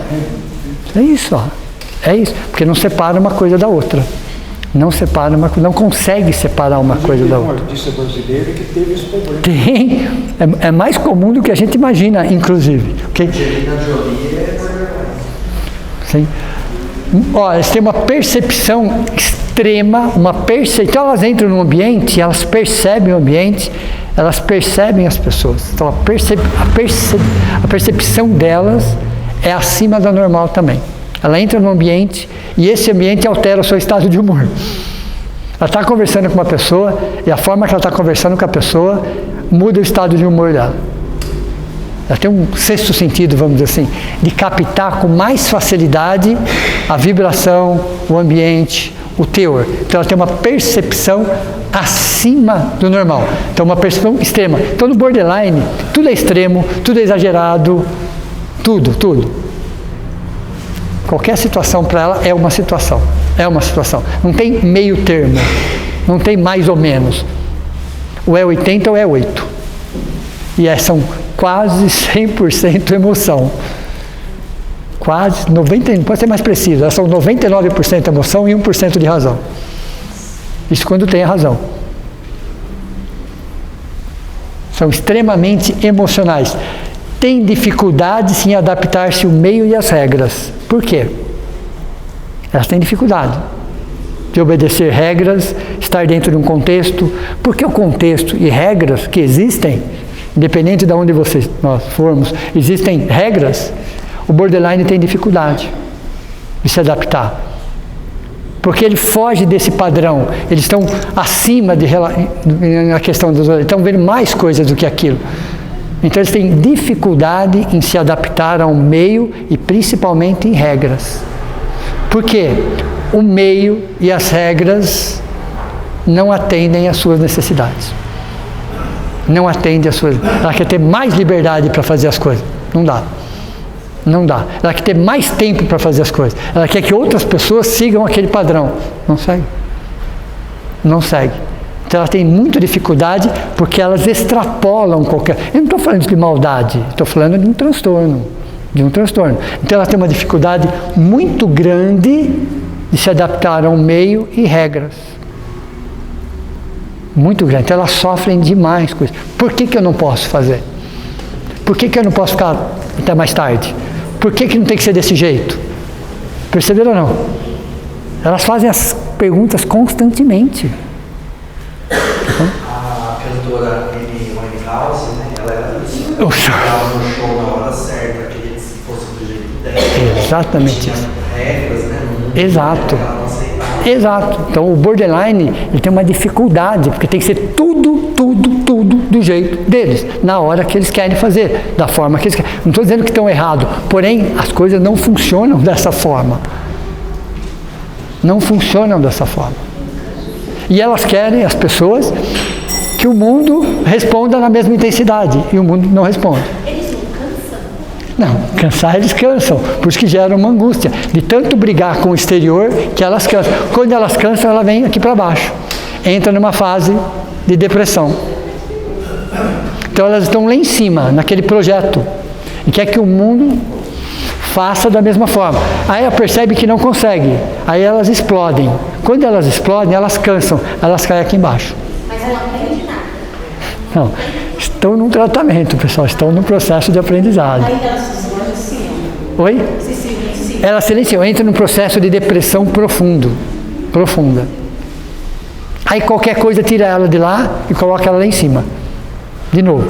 S1: É isso, ó. É isso. Porque não separa uma coisa da outra. Não separa não consegue separar uma coisa da outra.
S4: Tem um artista brasileiro que teve esse problema.
S1: Tem. É mais comum do que a gente imagina, inclusive. Okay? Sim. Ó, eles têm uma percepção extrema, então elas entram no ambiente, elas percebem o ambiente, elas percebem as pessoas. Então a percepção delas é acima da normal também. Ela entra no ambiente e esse ambiente altera o seu estado de humor. Ela está conversando com uma pessoa e a forma que ela está conversando com a pessoa muda o estado de humor dela. Ela tem um sexto sentido, vamos dizer assim, de captar com mais facilidade a vibração, o ambiente, o teor. Então ela tem uma percepção acima do normal. Então uma percepção extrema. Então no borderline, tudo é extremo, tudo é exagerado, tudo. Qualquer situação para ela é uma situação. É uma situação. Não tem meio termo. Não tem mais ou menos. Ou é 80 ou é 8. E são quase 100% emoção. Quase 90%, pode ser mais preciso. Elas são 99% emoção e 1% de razão. Isso quando tem a razão. São extremamente emocionais. Tem dificuldades em adaptar-se ao meio e às regras. Por quê? Elas têm dificuldade de obedecer regras, estar dentro de um contexto, porque o contexto e regras que existem, independente de onde nós formos, existem regras, o borderline tem dificuldade de se adaptar. Porque ele foge desse padrão, eles estão acima na questão dos outros, estão vendo mais coisas do que aquilo. Então eles têm dificuldade em se adaptar ao meio e principalmente em regras. Por quê? O meio e as regras não atendem às suas necessidades. Não atende às suas... Ela quer ter mais liberdade para fazer as coisas. Não dá. Não dá. Ela quer ter mais tempo para fazer as coisas. Ela quer que outras pessoas sigam aquele padrão. Não segue. Não segue. Então ela tem muita dificuldade porque elas extrapolam qualquer... Eu não estou falando de maldade, estou falando de um transtorno de um transtorno. Então ela tem uma dificuldade muito grande de se adaptar a um meio e regras. Muito grande. Então elas sofrem demais com isso. Por que eu não posso fazer? Por que eu não posso ficar até mais tarde? Por que não tem que ser desse jeito? Perceberam ou não? Elas fazem as perguntas constantemente.
S3: A cantora Amy Winehouse, né? Ela era isso. Ela no show na hora certa, queria que fosse do jeito dela.
S1: Exatamente isso.
S3: Regras, né?
S1: Exato.
S3: Ela não aceitava.
S1: Exato. Então o borderline ele tem uma dificuldade, porque tem que ser tudo do jeito deles, na hora que eles querem fazer, da forma que eles querem. Não estou dizendo que estão errados, porém as coisas não funcionam dessa forma. Não funcionam dessa forma. E elas querem, as pessoas, que o mundo responda na mesma intensidade, e o mundo não responde.
S2: Eles não cansam?
S1: Não, cansar eles cansam, por isso que gera uma angústia, de tanto brigar com o exterior, que elas cansam. Quando elas cansam, ela vem aqui para baixo, entra numa fase de depressão. Então elas estão lá em cima, naquele projeto, e quer que o mundo faça da mesma forma. Aí ela percebe que não consegue, aí elas explodem. Quando elas explodem, elas cansam, elas caem aqui embaixo.
S2: Mas ela não aprende nada.
S1: Não, estão num tratamento, pessoal, estão num processo de aprendizado.
S5: Aí elas se silenciam.
S1: Oi?
S5: Se silenciam.
S1: Ela silenciou, entra num processo de depressão profunda. Aí qualquer coisa tira ela de lá e coloca ela lá em cima. De novo.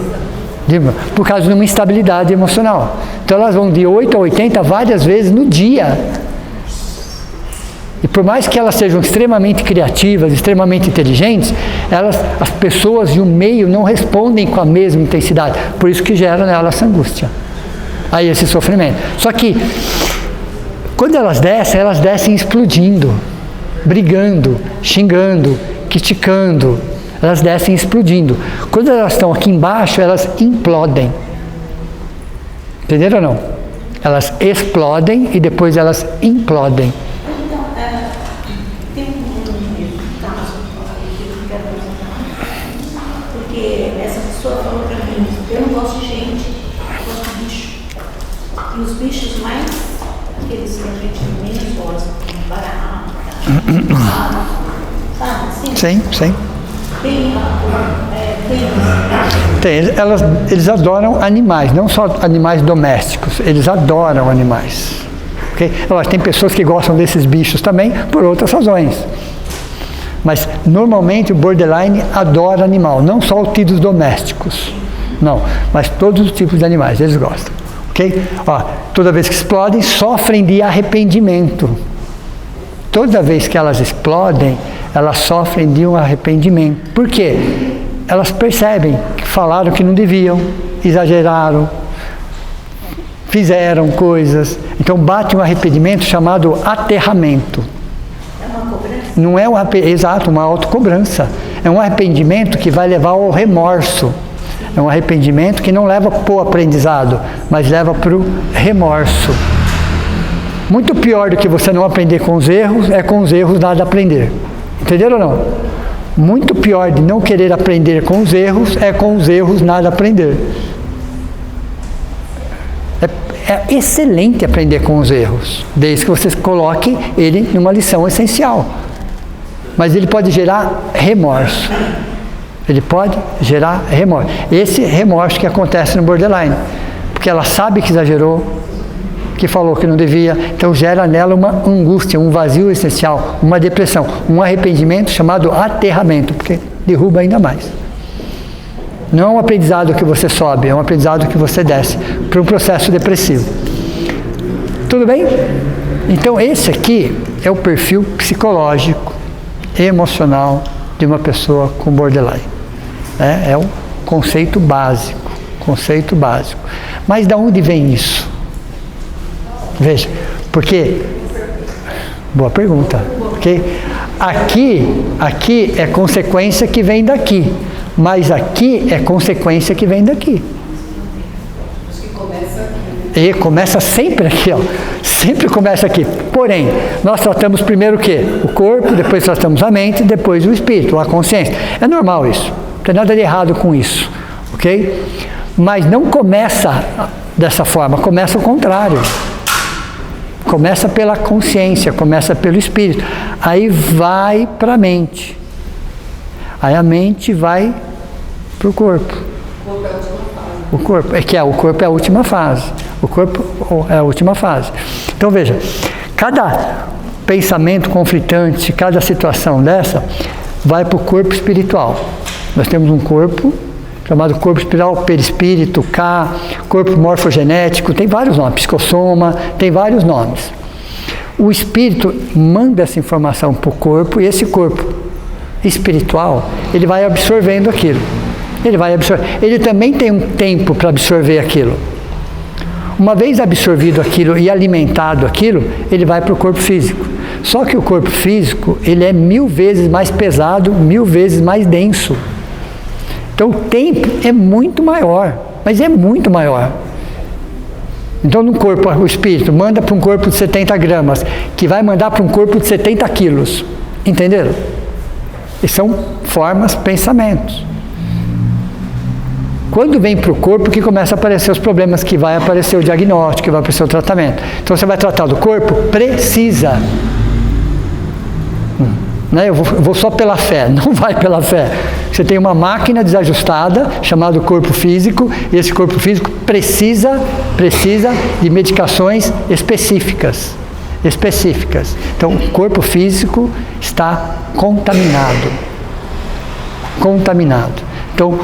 S1: Por causa de uma instabilidade emocional. Então elas vão de 8 a 80 várias vezes no dia. E por mais que elas sejam extremamente criativas, extremamente inteligentes, as pessoas e o meio não respondem com a mesma intensidade. Por isso que gera nela essa angústia. Aí esse sofrimento. Só que, quando elas descem explodindo, brigando, xingando, criticando. Elas descem explodindo. Quando elas estão aqui embaixo, elas implodem. Entenderam ou não? Elas explodem e depois elas implodem.
S5: Então, tem um caso que eu quero apresentar. Porque essa pessoa falou pra mim, eu não gosto de gente, eu gosto de bicho. E os bichos mais, aqueles que a gente menos gosta, como barata, sabe assim?
S1: Sim.
S5: Tem
S1: eles adoram animais, não só animais domésticos, eles adoram animais. Okay? Tem pessoas que gostam desses bichos também por outras razões. Mas normalmente o borderline adora animal, não só os tipos domésticos, não, mas todos os tipos de animais, eles gostam. Okay? Toda vez que explodem, sofrem de arrependimento. Toda vez que elas explodem, elas sofrem de um arrependimento. Por quê? Elas percebem que falaram que não deviam, exageraram, fizeram coisas. Então bate um arrependimento chamado aterramento.
S5: É uma cobrança?
S1: Não é exato, uma autocobrança. É um arrependimento que vai levar ao remorso. É um arrependimento que não leva para o aprendizado, mas leva para o remorso. Muito pior do que você não aprender com os erros, é com os erros nada aprender. Entenderam ou não? Muito pior de não querer aprender com os erros, é com os erros nada aprender. É excelente aprender com os erros, desde que você coloque ele numa lição essencial. Mas ele pode gerar remorso. Ele pode gerar remorso. Esse remorso que acontece no borderline. Porque ela sabe que exagerou, que falou que não devia, então gera nela uma angústia, um vazio essencial, uma depressão, um arrependimento chamado aterramento, porque derruba ainda mais. Não é um aprendizado que você sobe, é um aprendizado que você desce para um processo depressivo. Tudo bem? Então esse aqui é o perfil psicológico, emocional de uma pessoa com borderline. É um conceito básico. Mas de onde vem isso? Veja, porque, boa pergunta, ok? Aqui é consequência que vem daqui, mas aqui é consequência que vem daqui. E começa sempre aqui, sempre começa aqui. Porém, nós tratamos primeiro o quê? O corpo, depois tratamos a mente, depois o espírito, a consciência. É normal isso, não tem nada de errado com isso, ok? Mas não começa dessa forma, começa o contrário. Começa pela consciência, começa pelo espírito. Aí vai para a mente. Aí a mente vai para o corpo. O corpo é a última fase. O corpo é a última fase. Então veja, cada pensamento conflitante, cada situação dessa, vai para o corpo espiritual. Nós temos um corpo chamado corpo espiritual, perispírito, corpo morfogenético, tem vários nomes, psicossoma, tem vários nomes. O espírito manda essa informação para o corpo, e esse corpo espiritual, ele vai absorvendo aquilo. Ele também tem um tempo para absorver aquilo. Uma vez absorvido aquilo e alimentado aquilo, ele vai para o corpo físico. Só que o corpo físico, ele é 1000 vezes mais pesado, 1000 vezes mais denso. Então o tempo é muito maior, mas é muito maior. Então no corpo, o espírito manda para um corpo de 70 gramas, que vai mandar para um corpo de 70 quilos. Entenderam? E são formas, pensamentos. Quando vem para o corpo que começa a aparecer os problemas, que vai aparecer o diagnóstico, que vai aparecer o tratamento. Então você vai tratar do corpo, precisa. Eu vou só pela fé, não vai pela fé. Você tem uma máquina desajustada, chamada corpo físico, e esse corpo físico precisa de medicações específicas. Então, o corpo físico está contaminado. Então,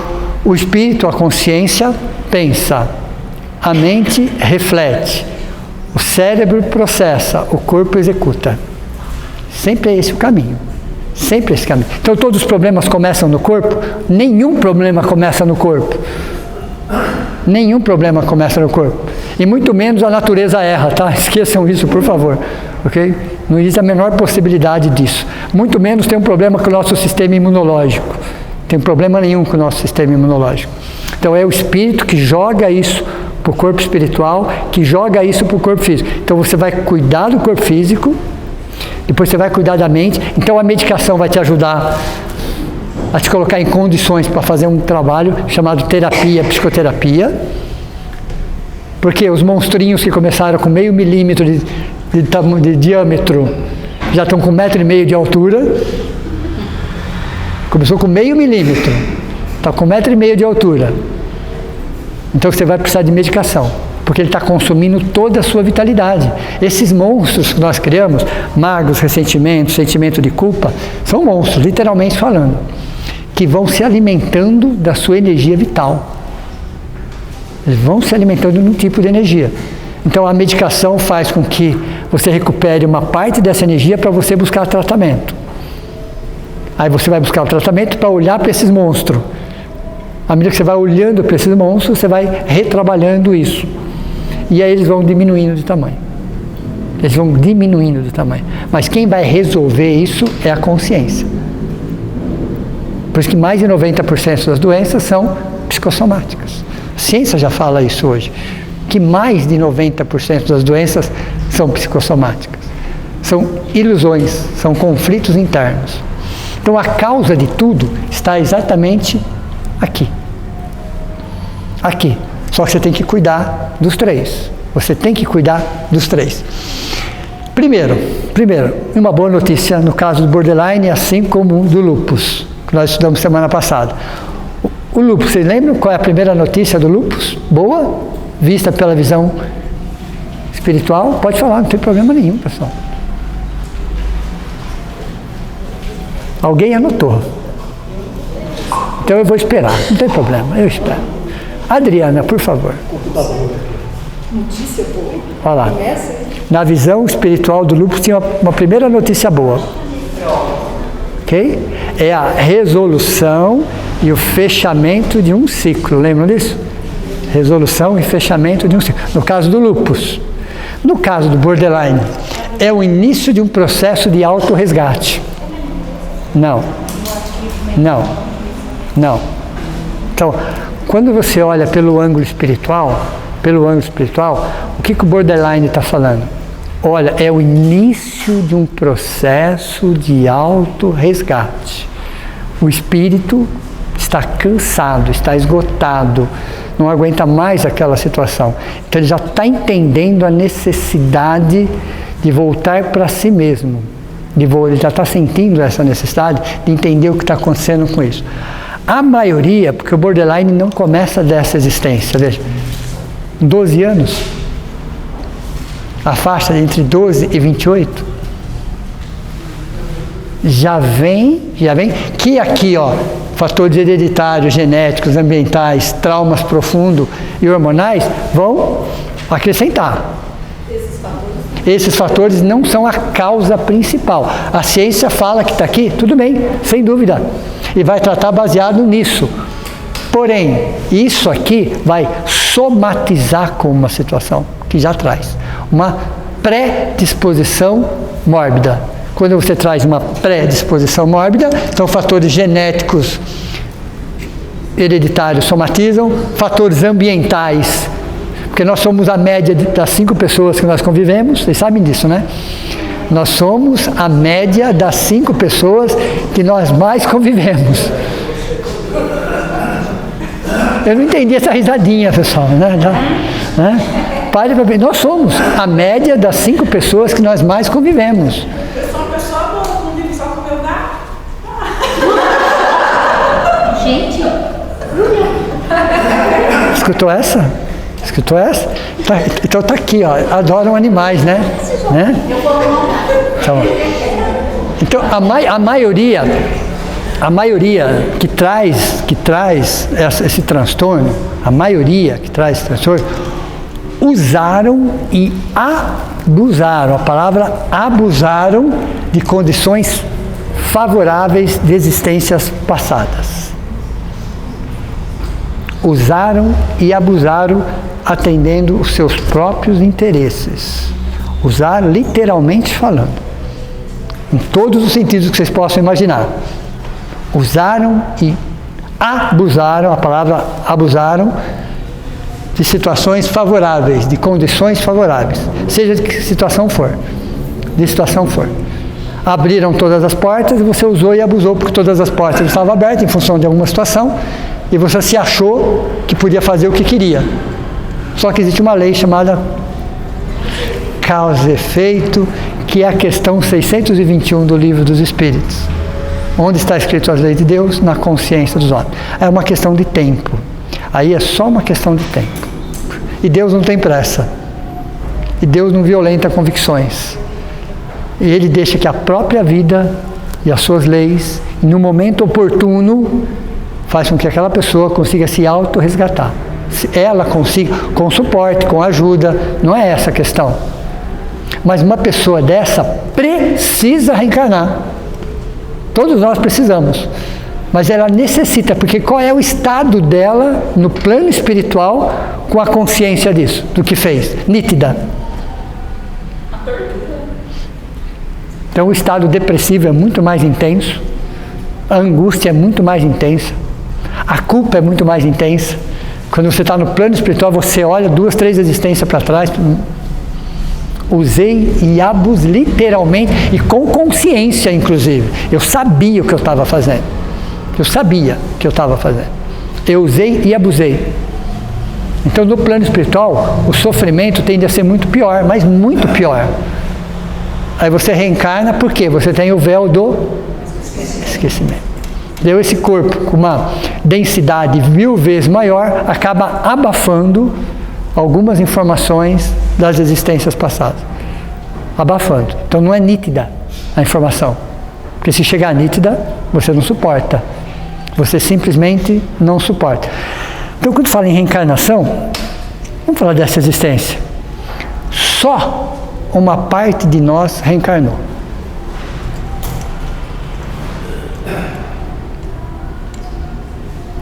S1: o espírito, a consciência, pensa, a mente reflete, o cérebro processa, o corpo executa. Sempre é esse o caminho. Sempre esse caminho. Então todos os problemas começam no corpo? Nenhum problema começa no corpo. Nenhum problema começa no corpo. E muito menos a natureza erra, tá? Esqueçam isso, por favor. Ok? Não existe a menor possibilidade disso. Muito menos tem um problema com o nosso sistema imunológico. Não tem problema nenhum com o nosso sistema imunológico. Então é o espírito que joga isso para o corpo espiritual, que joga isso para o corpo físico. Então você vai cuidar do corpo físico, depois você vai cuidar da mente. Então a medicação vai te ajudar a te colocar em condições para fazer um trabalho chamado terapia, psicoterapia. Porque os monstrinhos que começaram com meio milímetro de diâmetro já estão com 1,5 metro de altura. Começou com meio milímetro, está com 1,5 metro de altura. Então você vai precisar de medicação, porque ele está consumindo toda a sua vitalidade. Esses monstros que nós criamos, magos, ressentimentos, sentimento de culpa, são monstros, literalmente falando, que vão se alimentando da sua energia vital. Eles vão se alimentando de um tipo de energia. Então a medicação faz com que você recupere uma parte dessa energia para você buscar tratamento. Aí você vai buscar o tratamento para olhar para esses monstros. À medida que você vai olhando para esses monstros, você vai retrabalhando isso. E aí eles vão diminuindo de tamanho. Eles vão diminuindo de tamanho. Mas quem vai resolver isso é a consciência. Por isso que mais de 90% das doenças são psicossomáticas. A ciência já fala isso hoje. Que mais de 90% das doenças são psicossomáticas. São ilusões, são conflitos internos. Então a causa de tudo está exatamente aqui. Aqui. Só que você tem que cuidar dos três. Você tem que cuidar dos três. Primeiro, uma boa notícia no caso do borderline, assim como do lúpus, que nós estudamos semana passada. O lúpus, vocês lembram qual é a primeira notícia do lúpus? Boa? Vista pela visão espiritual? Pode falar, não tem problema nenhum, pessoal. Alguém anotou. Então eu vou esperar, não tem problema, eu espero. Adriana, por favor.
S5: Notícia boa.
S1: Olha lá. Na visão espiritual do lúpus tinha uma primeira notícia boa. Ok? É a resolução e o fechamento de um ciclo. Lembram disso? Resolução e fechamento de um ciclo. No caso do lúpus. No caso do borderline, é o início de um processo de autorresgate. Não. Então, quando você olha pelo ângulo espiritual, o que o borderline está falando? Olha, é o início de um processo de autorresgate. O espírito está cansado, está esgotado, não aguenta mais aquela situação. Então ele já está entendendo a necessidade de voltar para si mesmo. Ele já está sentindo essa necessidade de entender o que está acontecendo com isso. A maioria, porque o borderline não começa dessa existência, veja, 12 anos, a faixa entre 12 e 28, já vem, que aqui, ó, fatores hereditários, genéticos, ambientais, traumas profundos e hormonais vão acrescentar. Esses fatores não são a causa principal. A ciência fala que está aqui, tudo bem, sem dúvida. E vai tratar baseado nisso. Porém, isso aqui vai somatizar com uma situação que já traz. Uma predisposição mórbida. Quando você traz uma predisposição mórbida, então fatores genéticos hereditários somatizam, fatores ambientais, porque nós somos a média das 5 pessoas que nós convivemos, vocês sabem disso, né? Nós somos a média das 5 pessoas que nós mais convivemos. Eu não entendi essa risadinha, pessoal, né? Pare para ver, nós somos a média das 5 pessoas que nós mais convivemos.
S5: Eu sou uma pessoa boa, convive só com o meu gato.
S2: Gente,
S1: Escutou essa? Escutou essa? Então está aqui, ó, adoram animais, né? Então a maioria que traz esse transtorno, a maioria que traz esse transtorno, usaram e abusaram, a palavra abusaram de condições favoráveis de existências passadas. Usaram e abusaram atendendo os seus próprios interesses. Usar literalmente falando. Em todos os sentidos que vocês possam imaginar. Usaram e abusaram, a palavra abusaram, de situações favoráveis, de condições favoráveis. Seja de que situação for. De situação for. Abriram todas as portas e você usou e abusou porque todas as portas estavam abertas em função de alguma situação e você se achou que podia fazer o que queria. Só que existe uma lei chamada causa e efeito, que é a questão 621 do Livro dos Espíritos. Onde está escrito as leis de Deus? Na consciência dos homens. É uma questão de tempo. Aí é só uma questão de tempo. E Deus não tem pressa. E Deus não violenta convicções. E Ele deixa que a própria vida e as suas leis, no momento oportuno, faz com que aquela pessoa consiga se autorresgatar. Ela consiga, com suporte, com ajuda, não é essa a questão. Mas uma pessoa dessa precisa reencarnar. Todos nós precisamos. Mas ela necessita, porque qual é o estado dela no plano espiritual com a consciência disso, do que fez? Nítida. Então o estado depressivo é muito mais intenso, a angústia é muito mais intensa, a culpa é muito mais intensa. Quando você está no plano espiritual, você olha 2, 3 existências para trás. Usei e abusei literalmente e com consciência, inclusive. Eu sabia o que eu estava fazendo. Eu sabia o que eu estava fazendo. Eu usei e abusei. Então, no plano espiritual, o sofrimento tende a ser muito pior, mas muito pior. Aí você reencarna porque você tem o véu do esquecimento. Deu esse corpo com uma densidade 1000 vezes maior, acaba abafando algumas informações das existências passadas. Abafando. Então não é nítida a informação. Porque se chegar nítida, você não suporta. Você simplesmente não suporta. Então quando fala em reencarnação, vamos falar dessa existência. Só uma parte de nós reencarnou.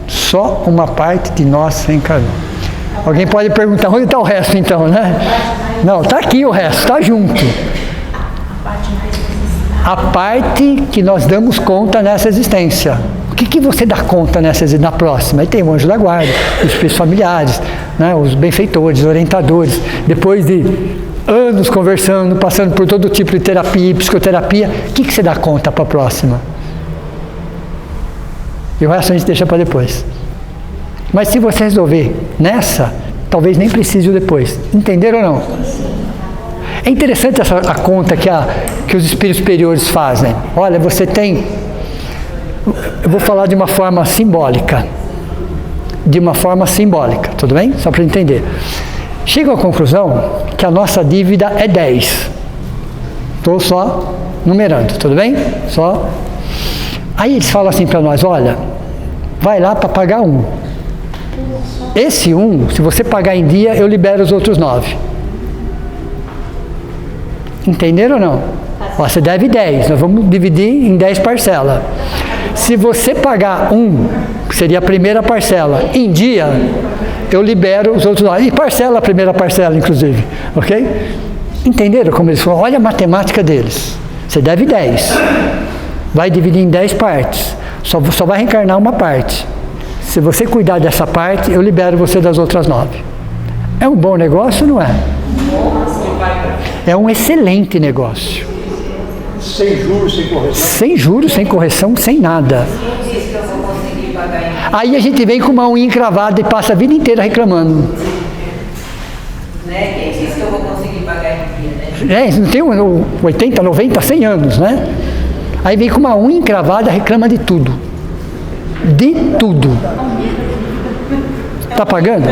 S1: Só uma parte de nós reencarnou. Alguém pode perguntar, onde está o resto então, né? Não, está aqui o resto, está junto. A parte que nós damos conta nessa existência. O que você dá conta na próxima? Aí tem o anjo da guarda, os espíritos familiares, né, os benfeitores, orientadores. Depois de anos conversando, passando por todo tipo de terapia e psicoterapia, o que você dá conta para a próxima? E o resto a gente deixa para depois. Mas se você resolver nessa, talvez nem precise o depois. Entenderam ou não? É interessante a conta que os espíritos superiores fazem. Olha, você tem... Eu vou falar de uma forma simbólica. Tudo bem? Só para entender. Chega à conclusão que a nossa dívida é 10. Estou só numerando, tudo bem? Só. Aí eles falam assim para nós, olha, vai lá para pagar 1. Esse 1, se você pagar em dia, eu libero os outros 9. Entenderam ou não? Ó, você deve 10, nós vamos dividir em 10 parcelas. Se você pagar 1, que seria a primeira parcela, em dia, eu libero os outros 9. E parcela a primeira parcela, inclusive. Ok? Entenderam como eles falam? Olha a matemática deles. Você deve 10. Vai dividir em 10 partes. Só vai reencarnar uma parte. Se você cuidar dessa parte, eu libero você das outras 9. É um bom negócio, não é? É um excelente negócio.
S4: Sem juros, sem correção?
S1: Sem juros, sem correção, sem nada. Aí a gente vem com uma unha encravada e passa a vida inteira reclamando.
S6: Né? Quem disse que eu vou conseguir pagar em dia, né?
S1: Não tem 80, 90, 100 anos, né? Aí vem com uma unha encravada, reclama de tudo. De tudo. Tá pagando?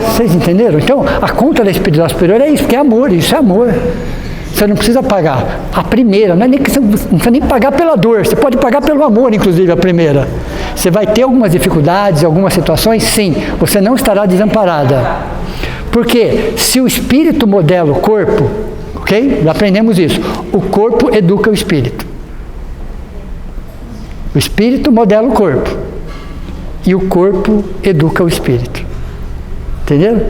S1: Vocês entenderam? Então, a conta da espiritualidade superior é isso, porque é amor, isso é amor. Você não precisa pagar a primeira, não é nem que você não precisa nem pagar pela dor, você pode pagar pelo amor, inclusive, a primeira. Você vai ter algumas dificuldades, algumas situações, sim, você não estará desamparada. Porque se o espírito modela o corpo, ok? Já aprendemos isso. O corpo educa o espírito. O espírito modela o corpo. E o corpo educa o espírito. Entenderam?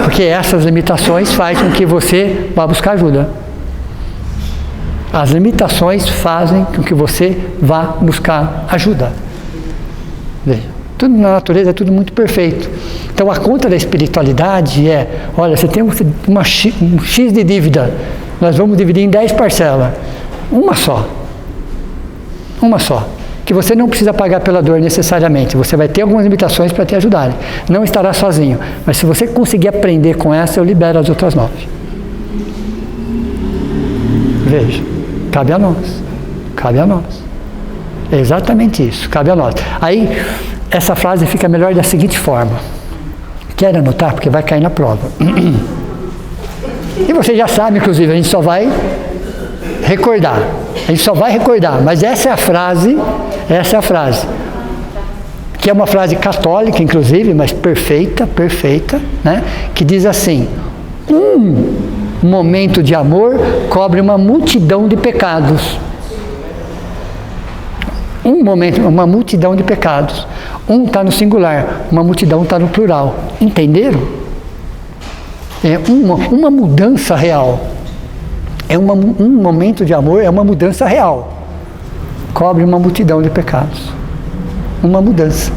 S1: Porque essas limitações fazem com que você vá buscar ajuda. As limitações fazem com que você vá buscar ajuda. Veja, tudo na natureza é tudo muito perfeito. Então a conta da espiritualidade é, olha, você tem um X de dívida, nós vamos dividir em 10 parcelas. Uma só. Que você não precisa pagar pela dor necessariamente, você vai ter algumas limitações para te ajudarem. Não estará sozinho, mas se você conseguir aprender com essa, eu libero as outras 9. Veja, cabe a nós. É exatamente isso, cabe a nós. Aí, essa frase fica melhor da seguinte forma. Quer anotar? Porque vai cair na prova. E você já sabe, inclusive, a gente só vai recordar. Mas essa é a frase, que é uma frase católica, inclusive, mas perfeita, né? Que diz assim: um momento de amor cobre uma multidão de pecados. Uma multidão de pecados. Um está no singular, uma multidão está no plural. Entenderam? É uma mudança real. Um momento de amor é uma mudança real. Cobre uma multidão de pecados. Uma mudança.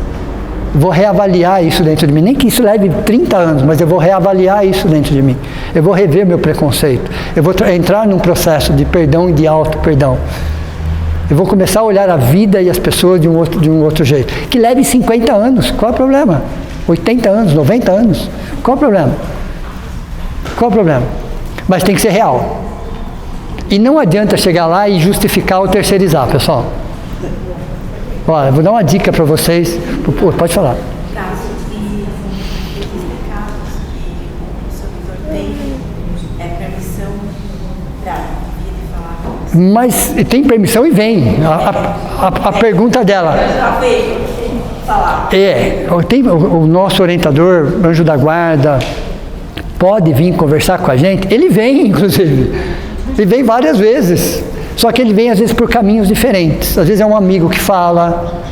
S1: Vou reavaliar isso dentro de mim. Nem que isso leve 30 anos, mas eu vou reavaliar isso dentro de mim. Eu vou rever meu preconceito. Eu vou entrar num processo de perdão e de auto-perdão. Eu vou começar a olhar a vida e as pessoas de um outro jeito. Que leve 50 anos. Qual é o problema? 80 anos, 90 anos. Qual é o problema? Mas tem que ser real. E não adianta chegar lá e justificar ou terceirizar, pessoal. Olha, vou dar uma dica para vocês. Pode falar.
S5: Caso de pecados que o servidor tem, é permissão para vir e falar.
S1: Mas tem permissão e vem. A pergunta dela. O nosso orientador, anjo da guarda, pode vir conversar com a gente? Ele vem, inclusive. Ele vem várias vezes. Só que ele vem, às vezes, por caminhos diferentes. Às vezes é um amigo que fala,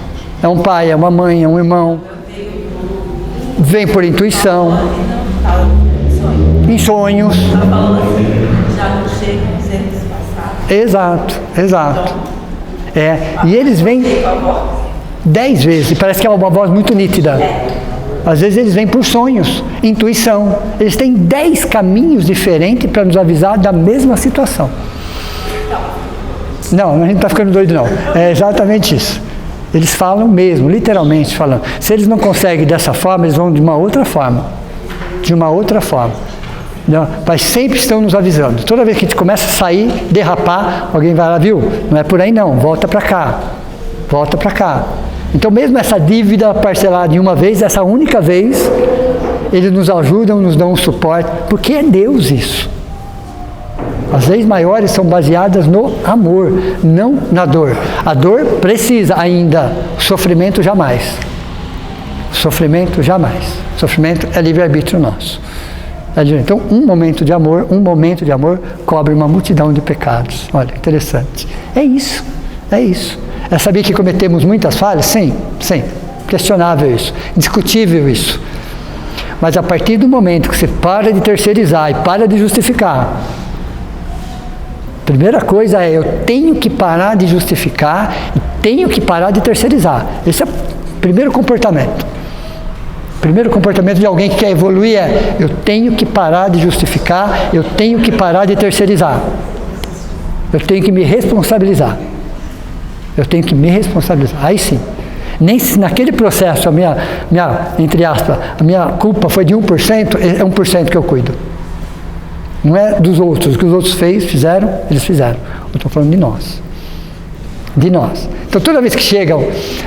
S1: é um pai, é uma mãe, é um irmão. Vem por intuição. Em sonhos.
S5: Já não chega a ser disfarçado.
S1: Exato. E eles vêm 10 vezes. E parece que é uma voz muito nítida. Às vezes eles vêm por sonhos, intuição. Eles têm 10 caminhos diferentes para nos avisar da mesma situação. Não, a gente não está ficando doido, não. É exatamente isso. Eles falam mesmo, literalmente falando. Se eles não conseguem dessa forma, eles vão de uma outra forma. De uma outra forma. Não, mas sempre estão nos avisando. Toda vez que a gente começa a sair, derrapar, alguém vai lá, viu? Não é por aí não, volta para cá. Volta para cá. Então mesmo essa dívida parcelada em uma vez, essa única vez, eles nos ajudam, nos dão um suporte, porque é Deus isso. As leis maiores são baseadas no amor, não na dor. A dor precisa ainda, o sofrimento jamais. O sofrimento jamais. O sofrimento é livre-arbítrio nosso. Então, um momento de amor cobre uma multidão de pecados. Olha, interessante. É isso, é isso. É saber que cometemos muitas falhas? Sim, sim. Questionável isso, indiscutível isso. Mas a partir do momento que você para de terceirizar e para de justificar, primeira coisa é, eu tenho que parar de justificar e tenho que parar de terceirizar. Esse é o primeiro comportamento. O primeiro comportamento de alguém que quer evoluir é, eu tenho que parar de justificar, eu tenho que parar de terceirizar. Eu tenho que me responsabilizar. Eu tenho que me responsabilizar. Aí sim. Nem se naquele processo, entre aspas, a minha culpa foi de 1%, é 1% que eu cuido. Não é dos outros. O que os outros fizeram, eles fizeram. Eu estou falando de nós. De nós. Então, toda vez que chega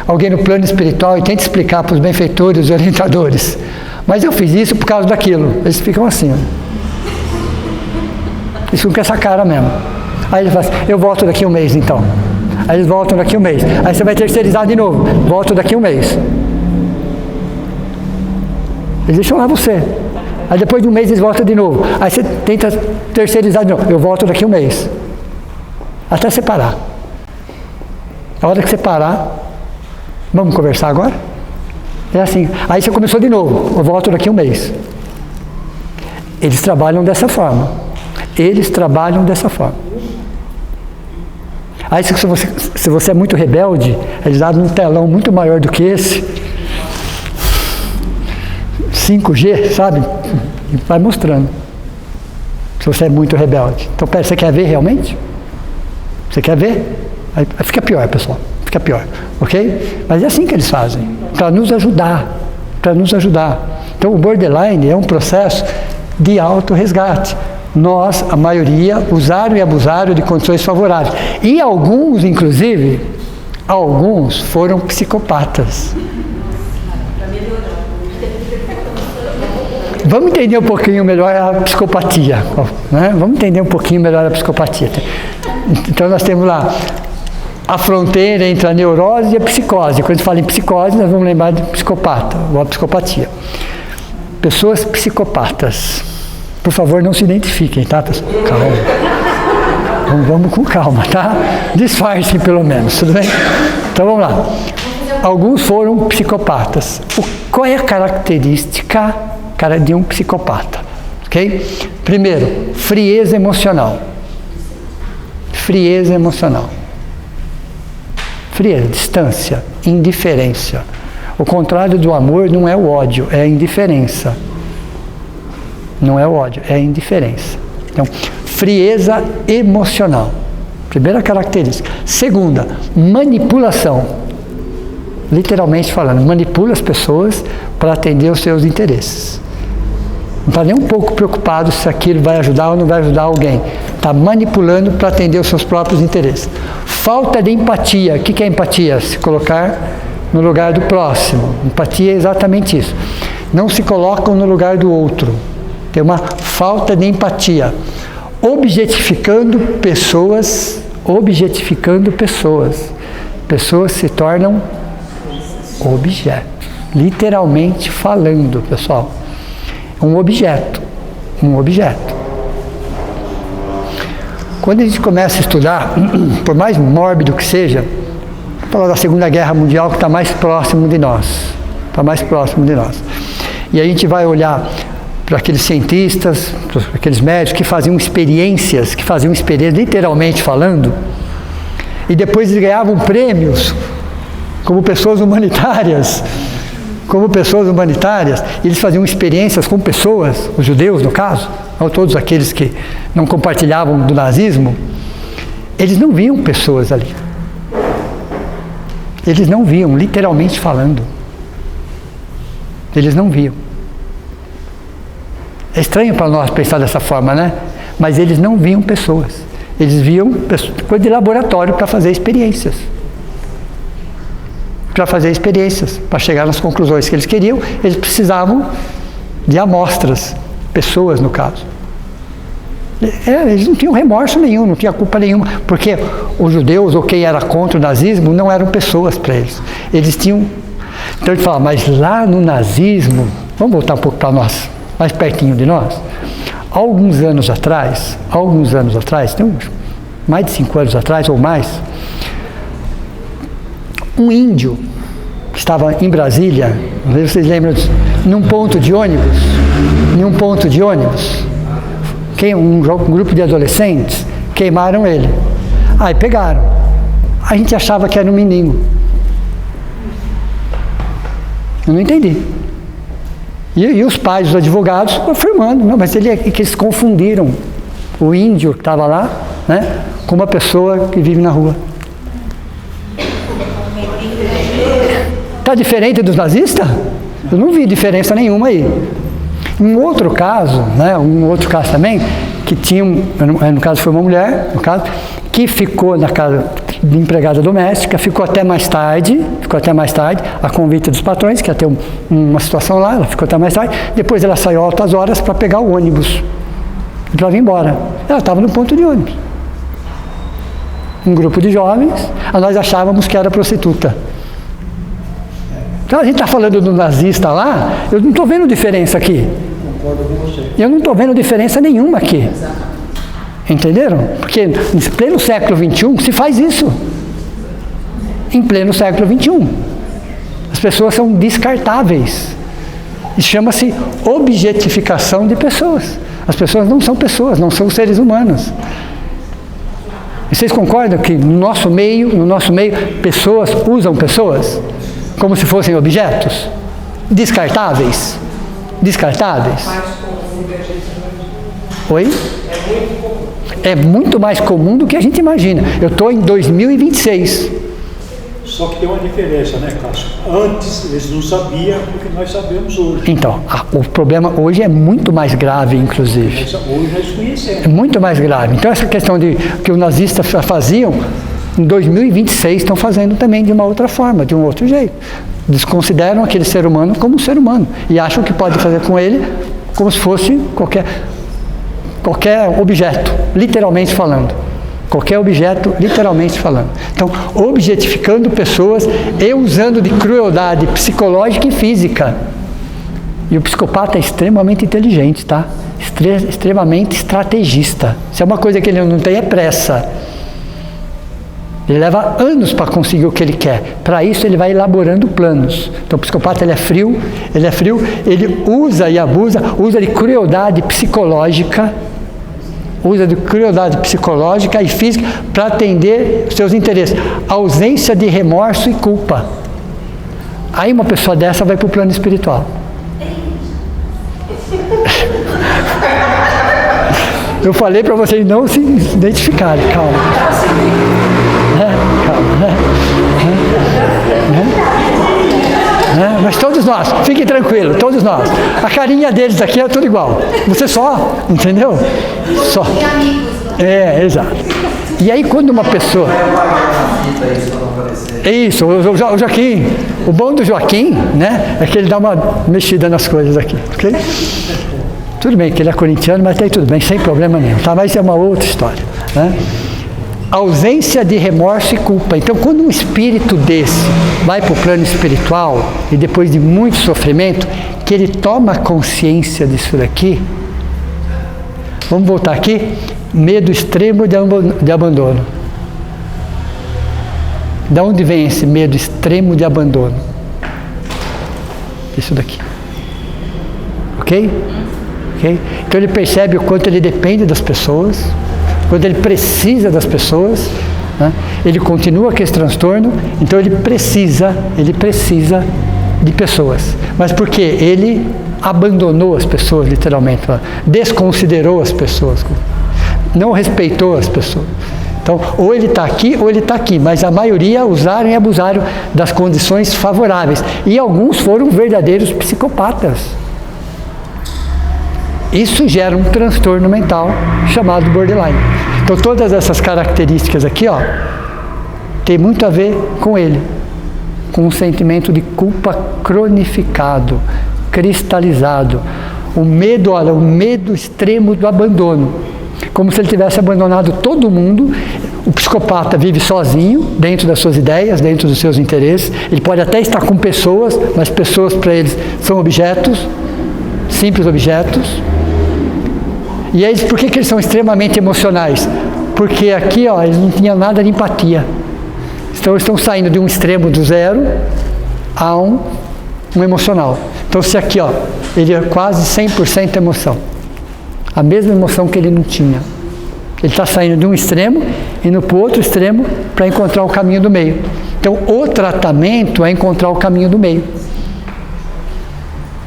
S1: alguém no plano espiritual e tenta explicar para os benfeitores, os orientadores, mas eu fiz isso por causa daquilo, eles ficam assim. Eles ficam com essa cara mesmo. Aí ele fala assim, eu volto daqui um mês então. Aí eles voltam daqui um mês. Aí você vai terceirizar de novo. Volto daqui um mês. Eles deixam lá você. Aí depois de um mês eles voltam de novo. Aí você tenta terceirizar de novo. Eu volto daqui um mês. Até você parar. A hora que você parar, vamos conversar agora? É assim. Aí você começou de novo. Eu volto daqui um mês. Eles trabalham dessa forma. Eles trabalham dessa forma. Aí se você é muito rebelde, eles dão um telão muito maior do que esse, 5G, sabe? E vai mostrando. Se você é muito rebelde. Então, pera, você quer ver realmente? Você quer ver? Aí fica pior, pessoal. Fica pior. Ok? Mas é assim que eles fazem. Para nos ajudar. Para nos ajudar. Então, o borderline é um processo de autorresgate. Nós, a maioria, usaram e abusaram de condições favoráveis. E alguns, inclusive, foram psicopatas. Vamos entender um pouquinho melhor a psicopatia. Né? Vamos entender um pouquinho melhor a psicopatia. Então, nós temos lá a fronteira entre a neurose e a psicose. Quando a gente fala em psicose, nós vamos lembrar de psicopata, ou a psicopatia. Pessoas psicopatas. Por favor, não se identifiquem, tá, pessoal? Calma. Vamos com calma, tá? Disfarcem pelo menos, tudo bem? Então vamos lá. Alguns foram psicopatas. Qual é a característica de um psicopata? Ok? Primeiro, frieza emocional. Frieza emocional. Frieza, distância, indiferença. O contrário do amor não é o ódio, é a indiferença. Não é o ódio, é a indiferença. Então, frieza emocional. Primeira característica. Segunda, manipulação. Literalmente falando, manipula as pessoas para atender os seus interesses. Não está nem um pouco preocupado se aquilo vai ajudar ou não vai ajudar alguém. Está manipulando para atender os seus próprios interesses. Falta de empatia. O que é empatia? Se colocar no lugar do próximo. Empatia é exatamente isso. Não se colocam no lugar do outro. Tem uma falta de empatia. Objetificando pessoas. Pessoas se tornam objetos. Literalmente falando, pessoal. Um objeto. Quando a gente começa a estudar, por mais mórbido que seja, vou falar da Segunda Guerra Mundial, que está mais próximo de nós. E a gente vai olhar para aqueles cientistas, para aqueles médicos que faziam experiências, literalmente falando, e depois eles ganhavam prêmios como pessoas humanitárias, eles faziam experiências com pessoas, os judeus no caso, ou todos aqueles que não compartilhavam do nazismo, eles não viam pessoas ali. Eles não viam, literalmente falando. Eles não viam. É estranho para nós pensar dessa forma, né? Mas eles não viam pessoas. Eles viam coisa de laboratório para fazer experiências. Para chegar nas conclusões que eles queriam, eles precisavam de amostras, pessoas no caso. Eles não tinham remorso nenhum, não tinham culpa nenhuma, porque os judeus ou quem era contra o nazismo não eram pessoas para eles. Eles tinham... Então ele fala, mas lá no nazismo, vamos voltar um pouco para nós, mais pertinho de nós. Alguns anos atrás, tem mais de 5 anos atrás ou mais, um índio que estava em Brasília, não sei se vocês lembram disso, num ponto de ônibus, um grupo de adolescentes queimaram ele. Aí pegaram. A gente achava que era um menino. Eu não entendi. E os pais, os advogados, afirmando, não, mas que eles confundiram o índio que estava lá, né, com uma pessoa que vive na rua. Está diferente dos nazistas? Eu não vi diferença nenhuma aí. Um outro caso também, que tinha, no caso foi uma mulher, que ficou na casa de empregada doméstica, ficou até mais tarde, a convite dos patrões, que ia ter uma situação lá, ela ficou até mais tarde, depois ela saiu altas horas para pegar o ônibus, para vir embora. Ela estava no ponto de ônibus. Um grupo de jovens, nós achávamos que era prostituta. Então a gente está falando do nazista lá, eu não estou vendo diferença aqui.
S4: Concordo com você.
S1: Eu não estou vendo diferença nenhuma aqui. Entenderam? Porque em pleno século XXI se faz isso. Em pleno século XXI. As pessoas são descartáveis. Isso chama-se objetificação de pessoas. As pessoas não são pessoas, não são seres humanos. E vocês concordam que no nosso meio, pessoas usam pessoas como se fossem objetos? Descartáveis? Oi? É muito mais comum do que a gente imagina. Eu estou em 2026.
S4: Só que tem uma diferença, né, Cássio? Antes eles não sabiam o que nós sabemos hoje.
S1: Então, o problema hoje é muito mais grave, inclusive.
S4: Hoje nós conhecemos.
S1: É muito mais grave. Então, essa questão de que os nazistas faziam, em 2026 estão fazendo também de uma outra forma, de um outro jeito. Desconsideram aquele ser humano como um ser humano e acham que pode fazer com ele como se fosse qualquer objeto, literalmente falando. Qualquer objeto, literalmente falando. Então, objetificando pessoas e usando de crueldade psicológica e física. E o psicopata é extremamente inteligente, tá? Extremamente estrategista. Se é uma coisa que ele não tem, é pressa. Ele leva anos para conseguir o que ele quer. Para isso, ele vai elaborando planos. Então, o psicopata ele é frio, ele usa e abusa, usa de crueldade psicológica, e física para atender os seus interesses. Ausência de remorso e culpa. Aí uma pessoa dessa vai para o plano espiritual. Eu falei para vocês não se identificarem, calma. Mas todos nós, fiquem tranquilos, todos nós. A carinha deles aqui é tudo igual. Você só, entendeu? Só. É, exato. E aí quando uma pessoa... É isso, o Joaquim. O bom do Joaquim, né, é que ele dá uma mexida nas coisas aqui, ok? Tudo bem que ele é corintiano, mas tem tudo bem, sem problema nenhum, tá? Mas é uma outra história, né? Ausência de remorso e culpa. Então, quando um espírito desse vai para o plano espiritual e depois de muito sofrimento, que ele toma consciência disso daqui, vamos voltar aqui, medo extremo de abandono. De onde vem esse medo extremo de abandono? Isso daqui. Ok? Então ele percebe o quanto ele depende das pessoas, quando ele precisa das pessoas, né? Ele continua com esse transtorno, então ele precisa de pessoas. Mas por quê? Ele abandonou as pessoas, literalmente, desconsiderou as pessoas, não respeitou as pessoas. Então, ou ele está aqui ou ele está aqui, mas a maioria usaram e abusaram das condições favoráveis. E alguns foram verdadeiros psicopatas. Isso gera um transtorno mental chamado borderline. Então, todas essas características aqui, ó, tem muito a ver com ele, com um sentimento de culpa cronificado, cristalizado, o medo, olha, o medo extremo do abandono, como se ele tivesse abandonado todo mundo. O psicopata vive sozinho, dentro das suas ideias, dentro dos seus interesses. Ele pode até estar com pessoas, mas pessoas para eles são objetos, simples objetos. E eles, por que eles são extremamente emocionais? Porque aqui, ó, eles não tinham nada de empatia. Então eles estão saindo de um extremo do zero a um emocional. Então se aqui, ó, ele é quase 100% emoção. A mesma emoção que ele não tinha. Ele está saindo de um extremo e indo para o outro extremo para encontrar o caminho do meio. Então o tratamento é encontrar o caminho do meio.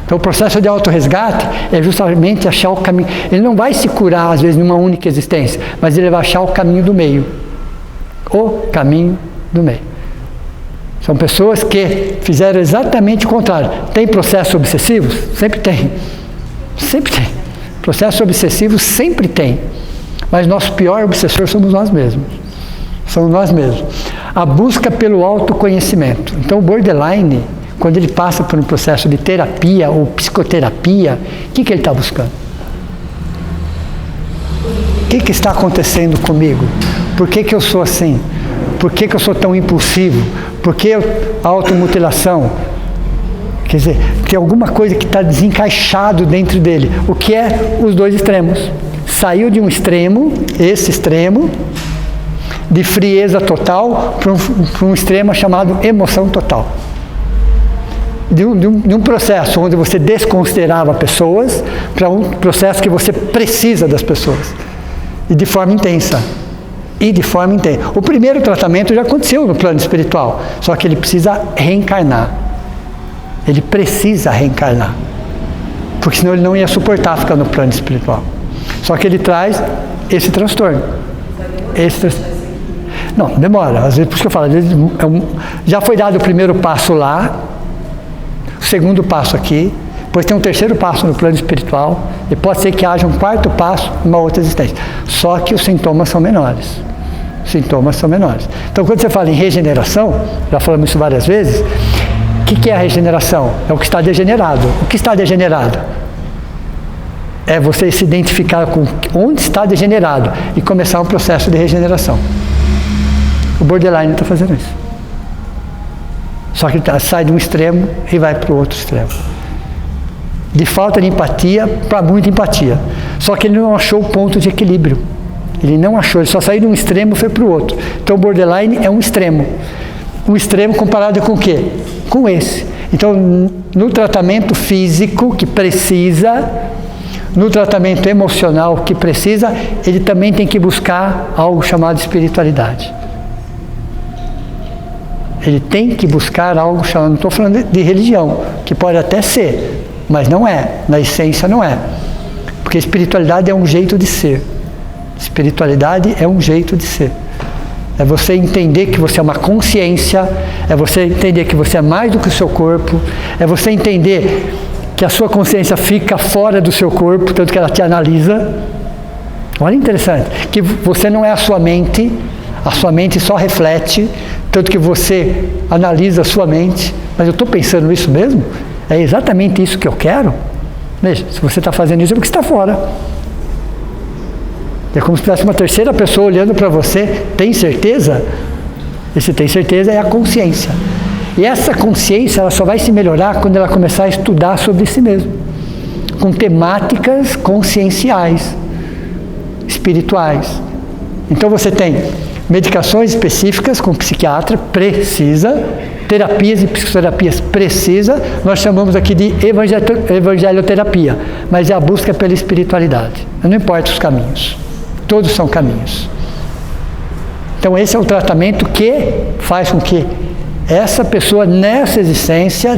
S1: Então o processo de autorresgate é justamente achar o caminho. Ele não vai se curar às vezes numa única existência, mas ele vai achar o caminho do meio. O caminho do meio. São pessoas que fizeram exatamente o contrário. Tem processos obsessivos? Sempre tem. Sempre tem. Processos obsessivos sempre tem. Mas nosso pior obsessor somos nós mesmos. Somos nós mesmos. A busca pelo autoconhecimento. Então o borderline, quando ele passa por um processo de terapia ou psicoterapia, o que ele está buscando? O que está acontecendo comigo? Por que eu sou assim? Por que eu sou tão impulsivo? Por que a automutilação? Quer dizer, tem alguma coisa que está desencaixado dentro dele. O que é os dois extremos? Saiu de um extremo, esse extremo, de frieza total, para um extremo chamado emoção total. De um processo onde você desconsiderava pessoas, para um processo que você precisa das pessoas. E de forma intensa. O primeiro tratamento já aconteceu no plano espiritual, só que ele precisa reencarnar. Ele precisa reencarnar, porque senão ele não ia suportar ficar no plano espiritual. Só que ele traz esse transtorno. Não, demora. Às vezes, por isso que eu falo, às vezes, já foi dado o primeiro passo lá, o segundo passo aqui, depois tem um terceiro passo no plano espiritual, e pode ser que haja um quarto passo numa outra existência. Só que os sintomas são menores. Então, quando você fala em regeneração, já falamos isso várias vezes, o que é a regeneração? É o que está degenerado. O que está degenerado? É você se identificar com onde está degenerado e começar um processo de regeneração. O borderline está fazendo isso. Só que ele sai de um extremo e vai para o outro extremo. De falta de empatia para muita empatia. Só que ele não achou o ponto de equilíbrio. Ele não achou, ele só saiu de um extremo e foi para o outro. Então o borderline é um extremo. Um extremo comparado com o quê? Com esse. Então, no tratamento físico que precisa, no tratamento emocional que precisa, ele também tem que buscar algo chamado espiritualidade. Ele tem que buscar algo chamado, não estou falando de religião, que pode até ser, mas não é, na essência não é. Porque espiritualidade é um jeito de ser. Espiritualidade é um jeito de ser. É você entender que você é uma consciência, é você entender que você é mais do que o seu corpo, é você entender que a sua consciência fica fora do seu corpo, tanto que ela te analisa. Olha interessante, que você não é a sua mente só reflete, tanto que você analisa a sua mente, mas eu estou pensando isso mesmo? É exatamente isso que eu quero? Veja, se você está fazendo isso é porque está fora. É como se tivesse uma terceira pessoa olhando para você. Tem certeza? Esse tem certeza é a consciência. E essa consciência ela só vai se melhorar quando ela começar a estudar sobre si mesmo, com temáticas conscienciais, espirituais. Então você tem medicações específicas com o psiquiatra, precisa, terapias e psicoterapias, precisa. Nós chamamos aqui de evangelioterapia, mas é a busca pela espiritualidade. Não importa os caminhos. Todos são caminhos. Então esse é o tratamento que faz com que essa pessoa nessa existência,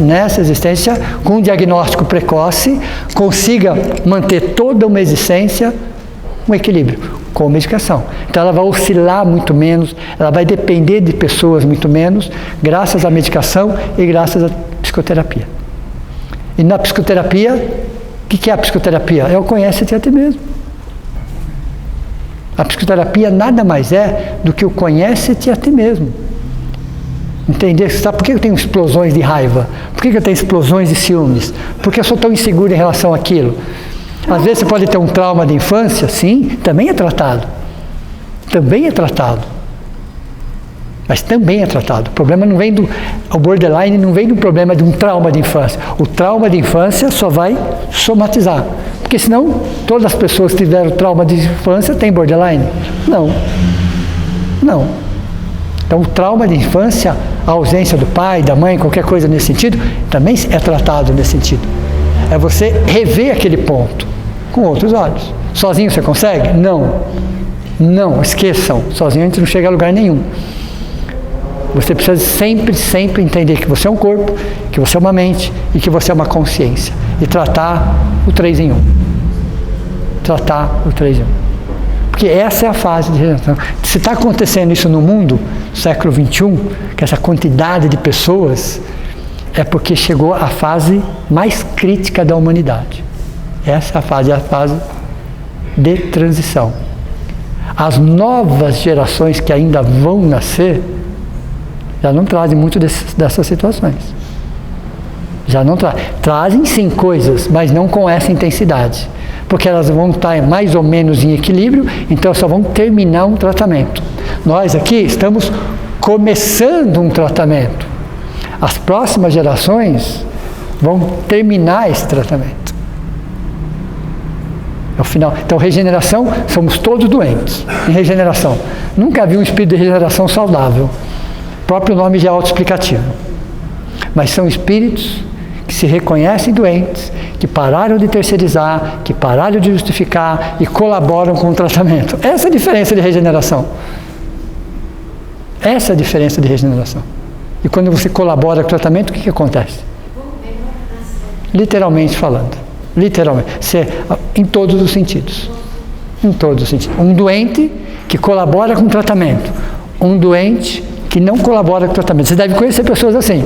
S1: com um diagnóstico precoce, consiga manter toda uma existência, um equilíbrio. com medicação. Então ela vai oscilar muito menos, ela vai depender de pessoas muito menos, graças à medicação e graças à psicoterapia. E na psicoterapia, o que é a psicoterapia? É o conhece-te a ti mesmo. A psicoterapia nada mais é do que o conhece-te a ti mesmo. Entender? Sabe por que eu tenho explosões de raiva? Por que eu tenho explosões de ciúmes? Por que eu sou tão inseguro em relação àquilo? Às vezes você pode ter um trauma de infância, sim, também é tratado. Também é tratado. Mas também é tratado. O problema não vem o borderline não vem do problema de um trauma de infância. O trauma de infância só vai somatizar. Porque senão, todas as pessoas que tiveram trauma de infância têm borderline? Não. Não. Então, o trauma de infância, a ausência do pai, da mãe, qualquer coisa nesse sentido, também é tratado nesse sentido. É você rever aquele ponto com outros olhos. Sozinho você consegue? Não. Não, esqueçam. Sozinho a gente não chega a lugar nenhum. Você precisa sempre entender que você é um corpo, que você é uma mente e que você é uma consciência. E tratar o 3 em 1. Tratar o 3 em 1. Porque essa é a fase de regeneração. Se está acontecendo isso no mundo, no século XXI, que essa quantidade de pessoas, é porque chegou a fase mais crítica da humanidade. Essa é a fase de transição. As novas gerações que ainda vão nascer, já não trazem muito dessas situações. Já não trazem sim coisas, mas não com essa intensidade. Porque elas vão estar mais ou menos em equilíbrio, então só vão terminar um tratamento. Nós aqui estamos começando um tratamento. As próximas gerações vão terminar esse tratamento. É o final. Então, regeneração, somos todos doentes em regeneração. Nunca vi um espírito de regeneração saudável. O próprio nome já é autoexplicativo. Mas são espíritos que se reconhecem doentes, que pararam de terceirizar, que pararam de justificar e colaboram com o tratamento. Essa é a diferença de regeneração. Essa é a diferença de regeneração. E quando você colabora com o tratamento, o que acontece? Literalmente falando. Literalmente. Em todos os sentidos. Em todos os sentidos. Um doente que colabora com o tratamento. Um doente que não colabora com o tratamento. Você deve conhecer pessoas assim,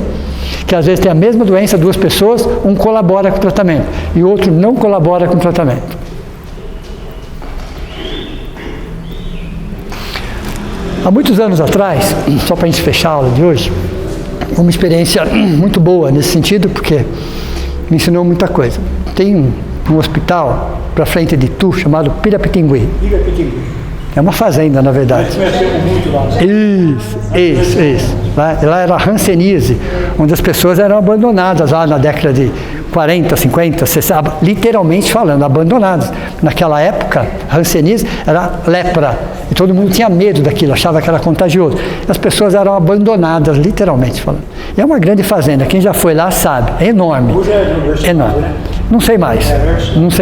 S1: que às vezes tem a mesma doença, 2 pessoas, um colabora com o tratamento e o outro não colabora com o tratamento. Há muitos anos atrás, só para a gente fechar a aula de hoje, uma experiência muito boa nesse sentido, porque me ensinou muita coisa. Tem um hospital para frente de Itu, chamado Pirapitingui. É uma fazenda, na verdade. Isso. Lá era a Hanseníase, onde as pessoas eram abandonadas lá na década de 40, 50, 60, literalmente falando, abandonadas. Naquela época, Hanseníase era lepra, e todo mundo tinha medo daquilo, achava que era contagioso. As pessoas eram abandonadas, literalmente falando. E é uma grande fazenda, quem já foi lá sabe, é enorme.
S4: Hoje é
S1: enorme. Não sei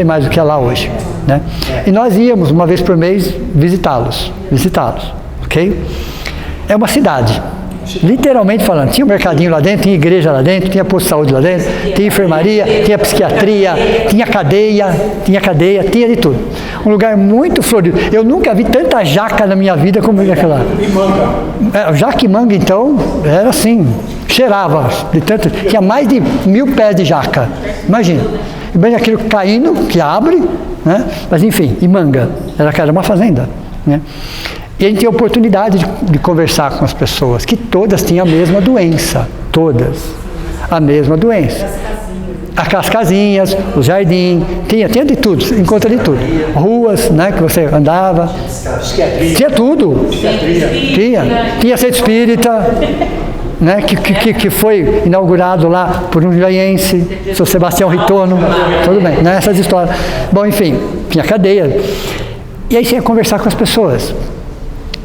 S1: mais o que é lá hoje, né? E nós íamos uma vez por mês visitá-los, ok? É uma cidade, literalmente falando, tinha um mercadinho lá dentro, tinha igreja lá dentro, tinha posto de saúde lá dentro, tinha enfermaria, tinha psiquiatria, tinha cadeia, tinha de tudo. Um lugar muito florido. Eu nunca vi tanta jaca na minha vida como aquela lá. Jaca e manga, então, era assim, cheirava de tanto, tinha mais de 1000 pés de jaca, imagina. E bem aquilo caindo, que abre, né? Mas enfim, e manga, era uma fazenda, né? E a gente tinha a oportunidade de conversar com as pessoas, que todas tinham a mesma doença, todas, a mesma doença. As casinhas, o jardim, tinha de tudo, encontra de tudo. Ruas, né, que você andava, tinha tudo. Tinha centro espírita, né, que foi inaugurado lá por um ilhéense, São Sebastião Ritorno, tudo bem, né, essas histórias. Bom, enfim, tinha cadeia. E aí você ia conversar com as pessoas.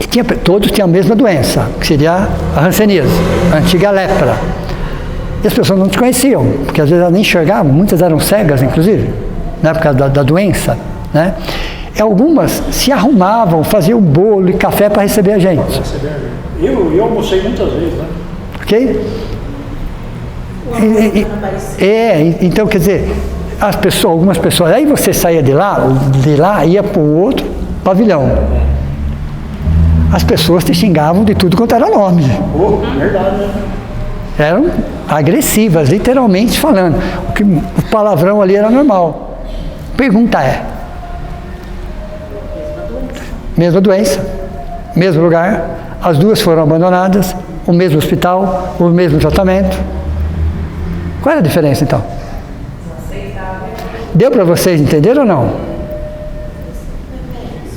S1: E todos tinham a mesma doença, que seria a hanseníase, a antiga lepra. E as pessoas não te conheciam, porque às vezes elas nem enxergavam, muitas eram cegas, inclusive, né, por causa da doença, né? E algumas se arrumavam, faziam bolo e café para receber a gente.
S4: Eu almocei muitas vezes, né?
S1: Ok? Então, quer dizer, algumas pessoas, aí você saía de lá ia para o outro, pavilhão. As pessoas te xingavam de tudo quanto era nome.
S4: Verdade, né?
S1: Eram agressivas, literalmente falando. O palavrão ali era normal. Pergunta é: mesma doença, mesmo lugar, as duas foram abandonadas, o mesmo hospital, o mesmo tratamento. Qual é a diferença então? Deu para vocês entenderem ou não?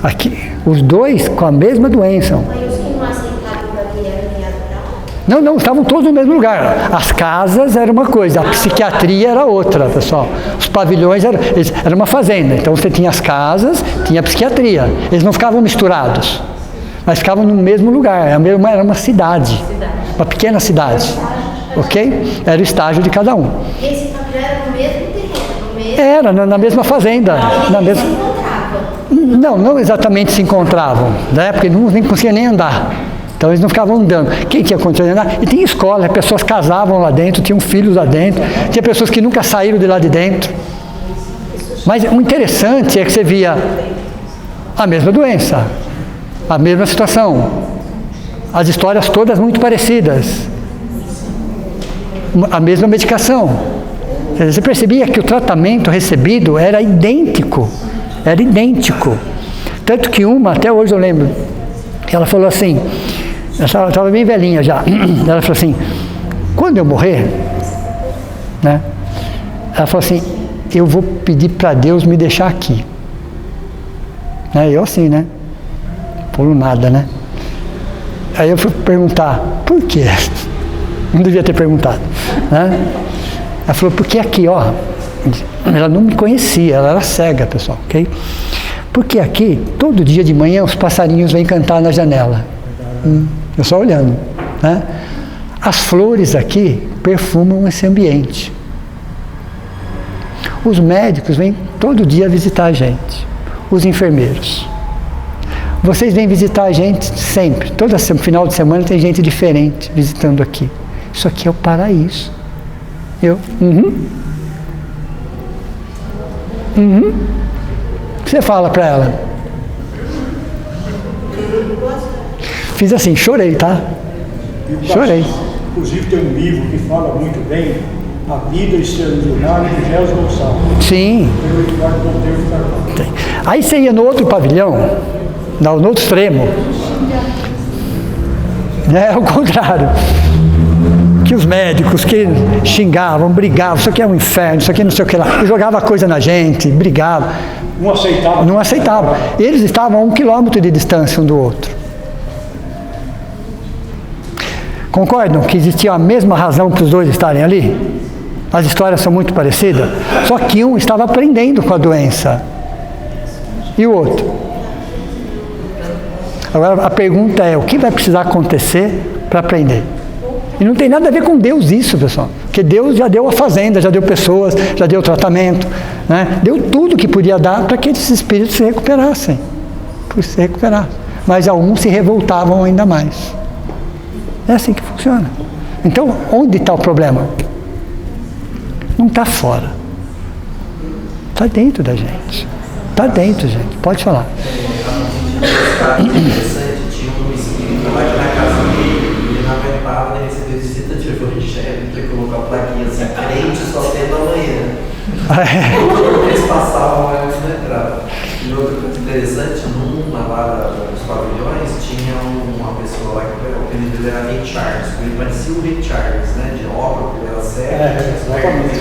S1: Aqui, os dois com a mesma doença.
S2: Mas os que não aceitaram o Davi eram enviados?
S1: Não, estavam todos no mesmo lugar. As casas era uma coisa, a psiquiatria era outra, pessoal. Os pavilhões era uma fazenda. Então você tinha as casas, tinha a psiquiatria. Eles não ficavam misturados, mas ficavam no mesmo lugar. Era uma cidade, uma pequena cidade. Ok? Era o estágio de cada um.
S2: E esse pavilhão era no mesmo terreno, no mesmo...
S1: Era na mesma fazenda. Na mesma... Não exatamente se encontravam, né? Porque não conseguiam nem andar. Então eles não ficavam andando. Quem tinha condições de andar? E tinha escola, pessoas casavam lá dentro, tinham filhos lá dentro, tinha pessoas que nunca saíram de lá de dentro. Mas o interessante é que você via a mesma doença, a mesma situação, as histórias todas muito parecidas, a mesma medicação. Você percebia que o tratamento recebido era idêntico. Era idêntico. Tanto que uma, até hoje eu lembro, ela falou assim, ela estava bem velhinha já, ela falou assim: quando eu morrer, né, ela falou assim, eu vou pedir para Deus me deixar aqui. Né, eu assim, né, por nada, né. Aí eu fui perguntar, por quê? Não devia ter perguntado, né. Ela falou, porque aqui, ó, ela não me conhecia, ela era cega, pessoal, ok? Porque aqui, todo dia de manhã, os passarinhos vêm cantar na janela. Eu só olhando, né? As flores aqui perfumam esse ambiente. Os médicos vêm todo dia visitar a gente. Os enfermeiros. Vocês vêm visitar a gente sempre. Todo final de semana tem gente diferente visitando aqui. Isso aqui é o paraíso. Você fala para ela. Fiz assim, chorei, tá? Chorei.
S4: Inclusive tem um livro que fala muito bem, A Vida Extraordinária de Gélio Gonçalves.
S1: Sim. Aí você ia no outro pavilhão, no outro extremo. É o contrário. Que os médicos que xingavam, brigavam, isso aqui é um inferno, isso aqui não sei o que lá, jogava coisa na gente, brigava. Não aceitavam. Eles estavam a 1 quilômetro de distância um do outro. Concordam que existia a mesma razão para os dois estarem ali? As histórias são muito parecidas, só que um estava aprendendo com a doença e o outro. Agora a pergunta é, o que vai precisar acontecer para aprender? E não tem nada a ver com Deus isso, pessoal. Porque Deus já deu a fazenda, já deu pessoas, já deu tratamento, né? Deu tudo que podia dar para que esses espíritos se recuperassem. Mas alguns se revoltavam ainda mais. É assim que funciona. Então, onde está o problema? Não está fora. Está dentro da gente. Está dentro, gente. Pode falar.
S3: Tinha um espírito lá que na casa dele, ele não aguentava, né? Recebeu visita de evangelho, ele colocou a plaquinha assim, crente só tem da manhã. Eles passavam lá e não entravam. E outra coisa interessante, numa lá dos pavilhões, tinha uma pessoa lá que o apelido dele era Ray Charles. Ele parecia o Ray Charles, né? De obra, porque ele era cego.
S4: Exatamente.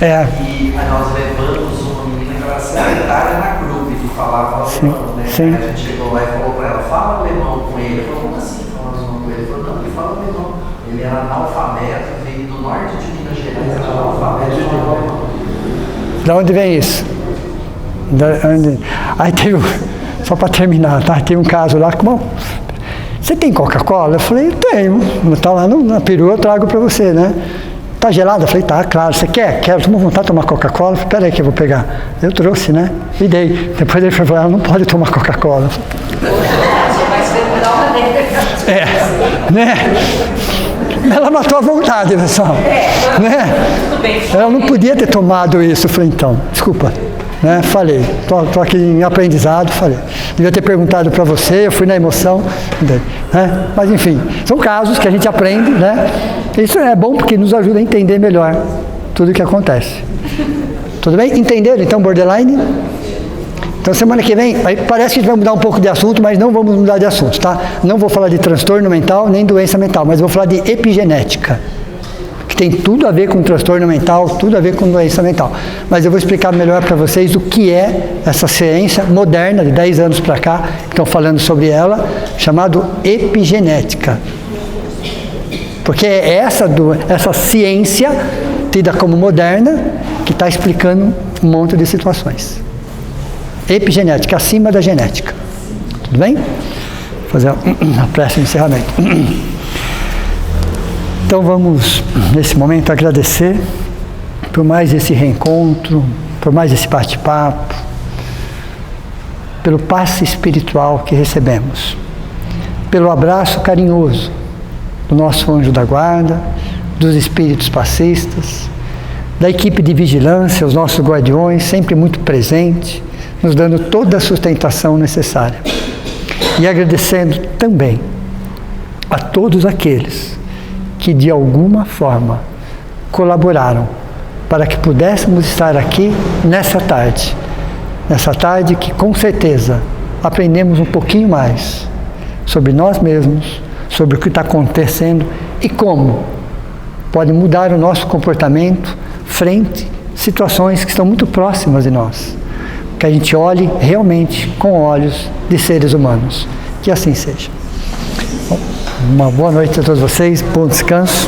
S3: E aí nós levamos uma menina que era secretária na grupo, que falava alemão, né?
S1: Sim.
S3: A gente chegou lá e falou para ela, fala alemão com ele. Ele falou, como assim fala alemão com ele? Ele falou, não, ele fala alemão. Ele era analfabeto, veio do norte de Minas Gerais, era analfabeto de alemão.
S1: Da onde vem isso? Aí teve, só para terminar, tá? Teve um caso lá, você tem Coca-Cola? Eu falei, tenho, está lá na perua, eu trago para você, né? Tá gelado? Eu falei, tá, claro, você quer? Quero, estou com vontade de tomar Coca-Cola. Eu falei, peraí que eu vou pegar. Eu trouxe, né? E dei. Depois ele falou, ela não pode tomar Coca-Cola. Né? Ela matou a vontade, pessoal. Né? Ela não podia ter tomado isso. Eu falei, então, desculpa. né? Falei, tô aqui em aprendizado, falei. Devia ter perguntado para você, eu fui na emoção, né? Mas enfim, são casos que a gente aprende, né? Isso é bom porque nos ajuda a entender melhor tudo o que acontece. Tudo bem? Entenderam então borderline? Então semana que vem, aí parece que a gente vai mudar um pouco de assunto, mas não vamos mudar de assunto, tá? Não vou falar de transtorno mental nem doença mental, mas vou falar de epigenética, que tem tudo a ver com transtorno mental, tudo a ver com doença mental. Mas eu vou explicar melhor para vocês o que é essa ciência moderna, de 10 anos para cá, que estão falando sobre ela, chamado epigenética. Porque é essa ciência, tida como moderna, que está explicando um monte de situações. Epigenética, acima da genética. Tudo bem? Vou fazer a prece de encerramento. Então vamos, nesse momento, agradecer por mais esse reencontro, por mais esse bate-papo, pelo passe espiritual que recebemos, pelo abraço carinhoso do nosso anjo da guarda, dos espíritos passistas, da equipe de vigilância, os nossos guardiões, sempre muito presente, nos dando toda a sustentação necessária. E agradecendo também a todos aqueles que de alguma forma colaboraram para que pudéssemos estar aqui nessa tarde que com certeza aprendemos um pouquinho mais sobre nós mesmos, sobre o que está acontecendo e como pode mudar o nosso comportamento frente a situações que estão muito próximas de nós. Que a gente olhe realmente com olhos de seres humanos. Que assim seja. Uma boa noite a todos vocês, bom descanso.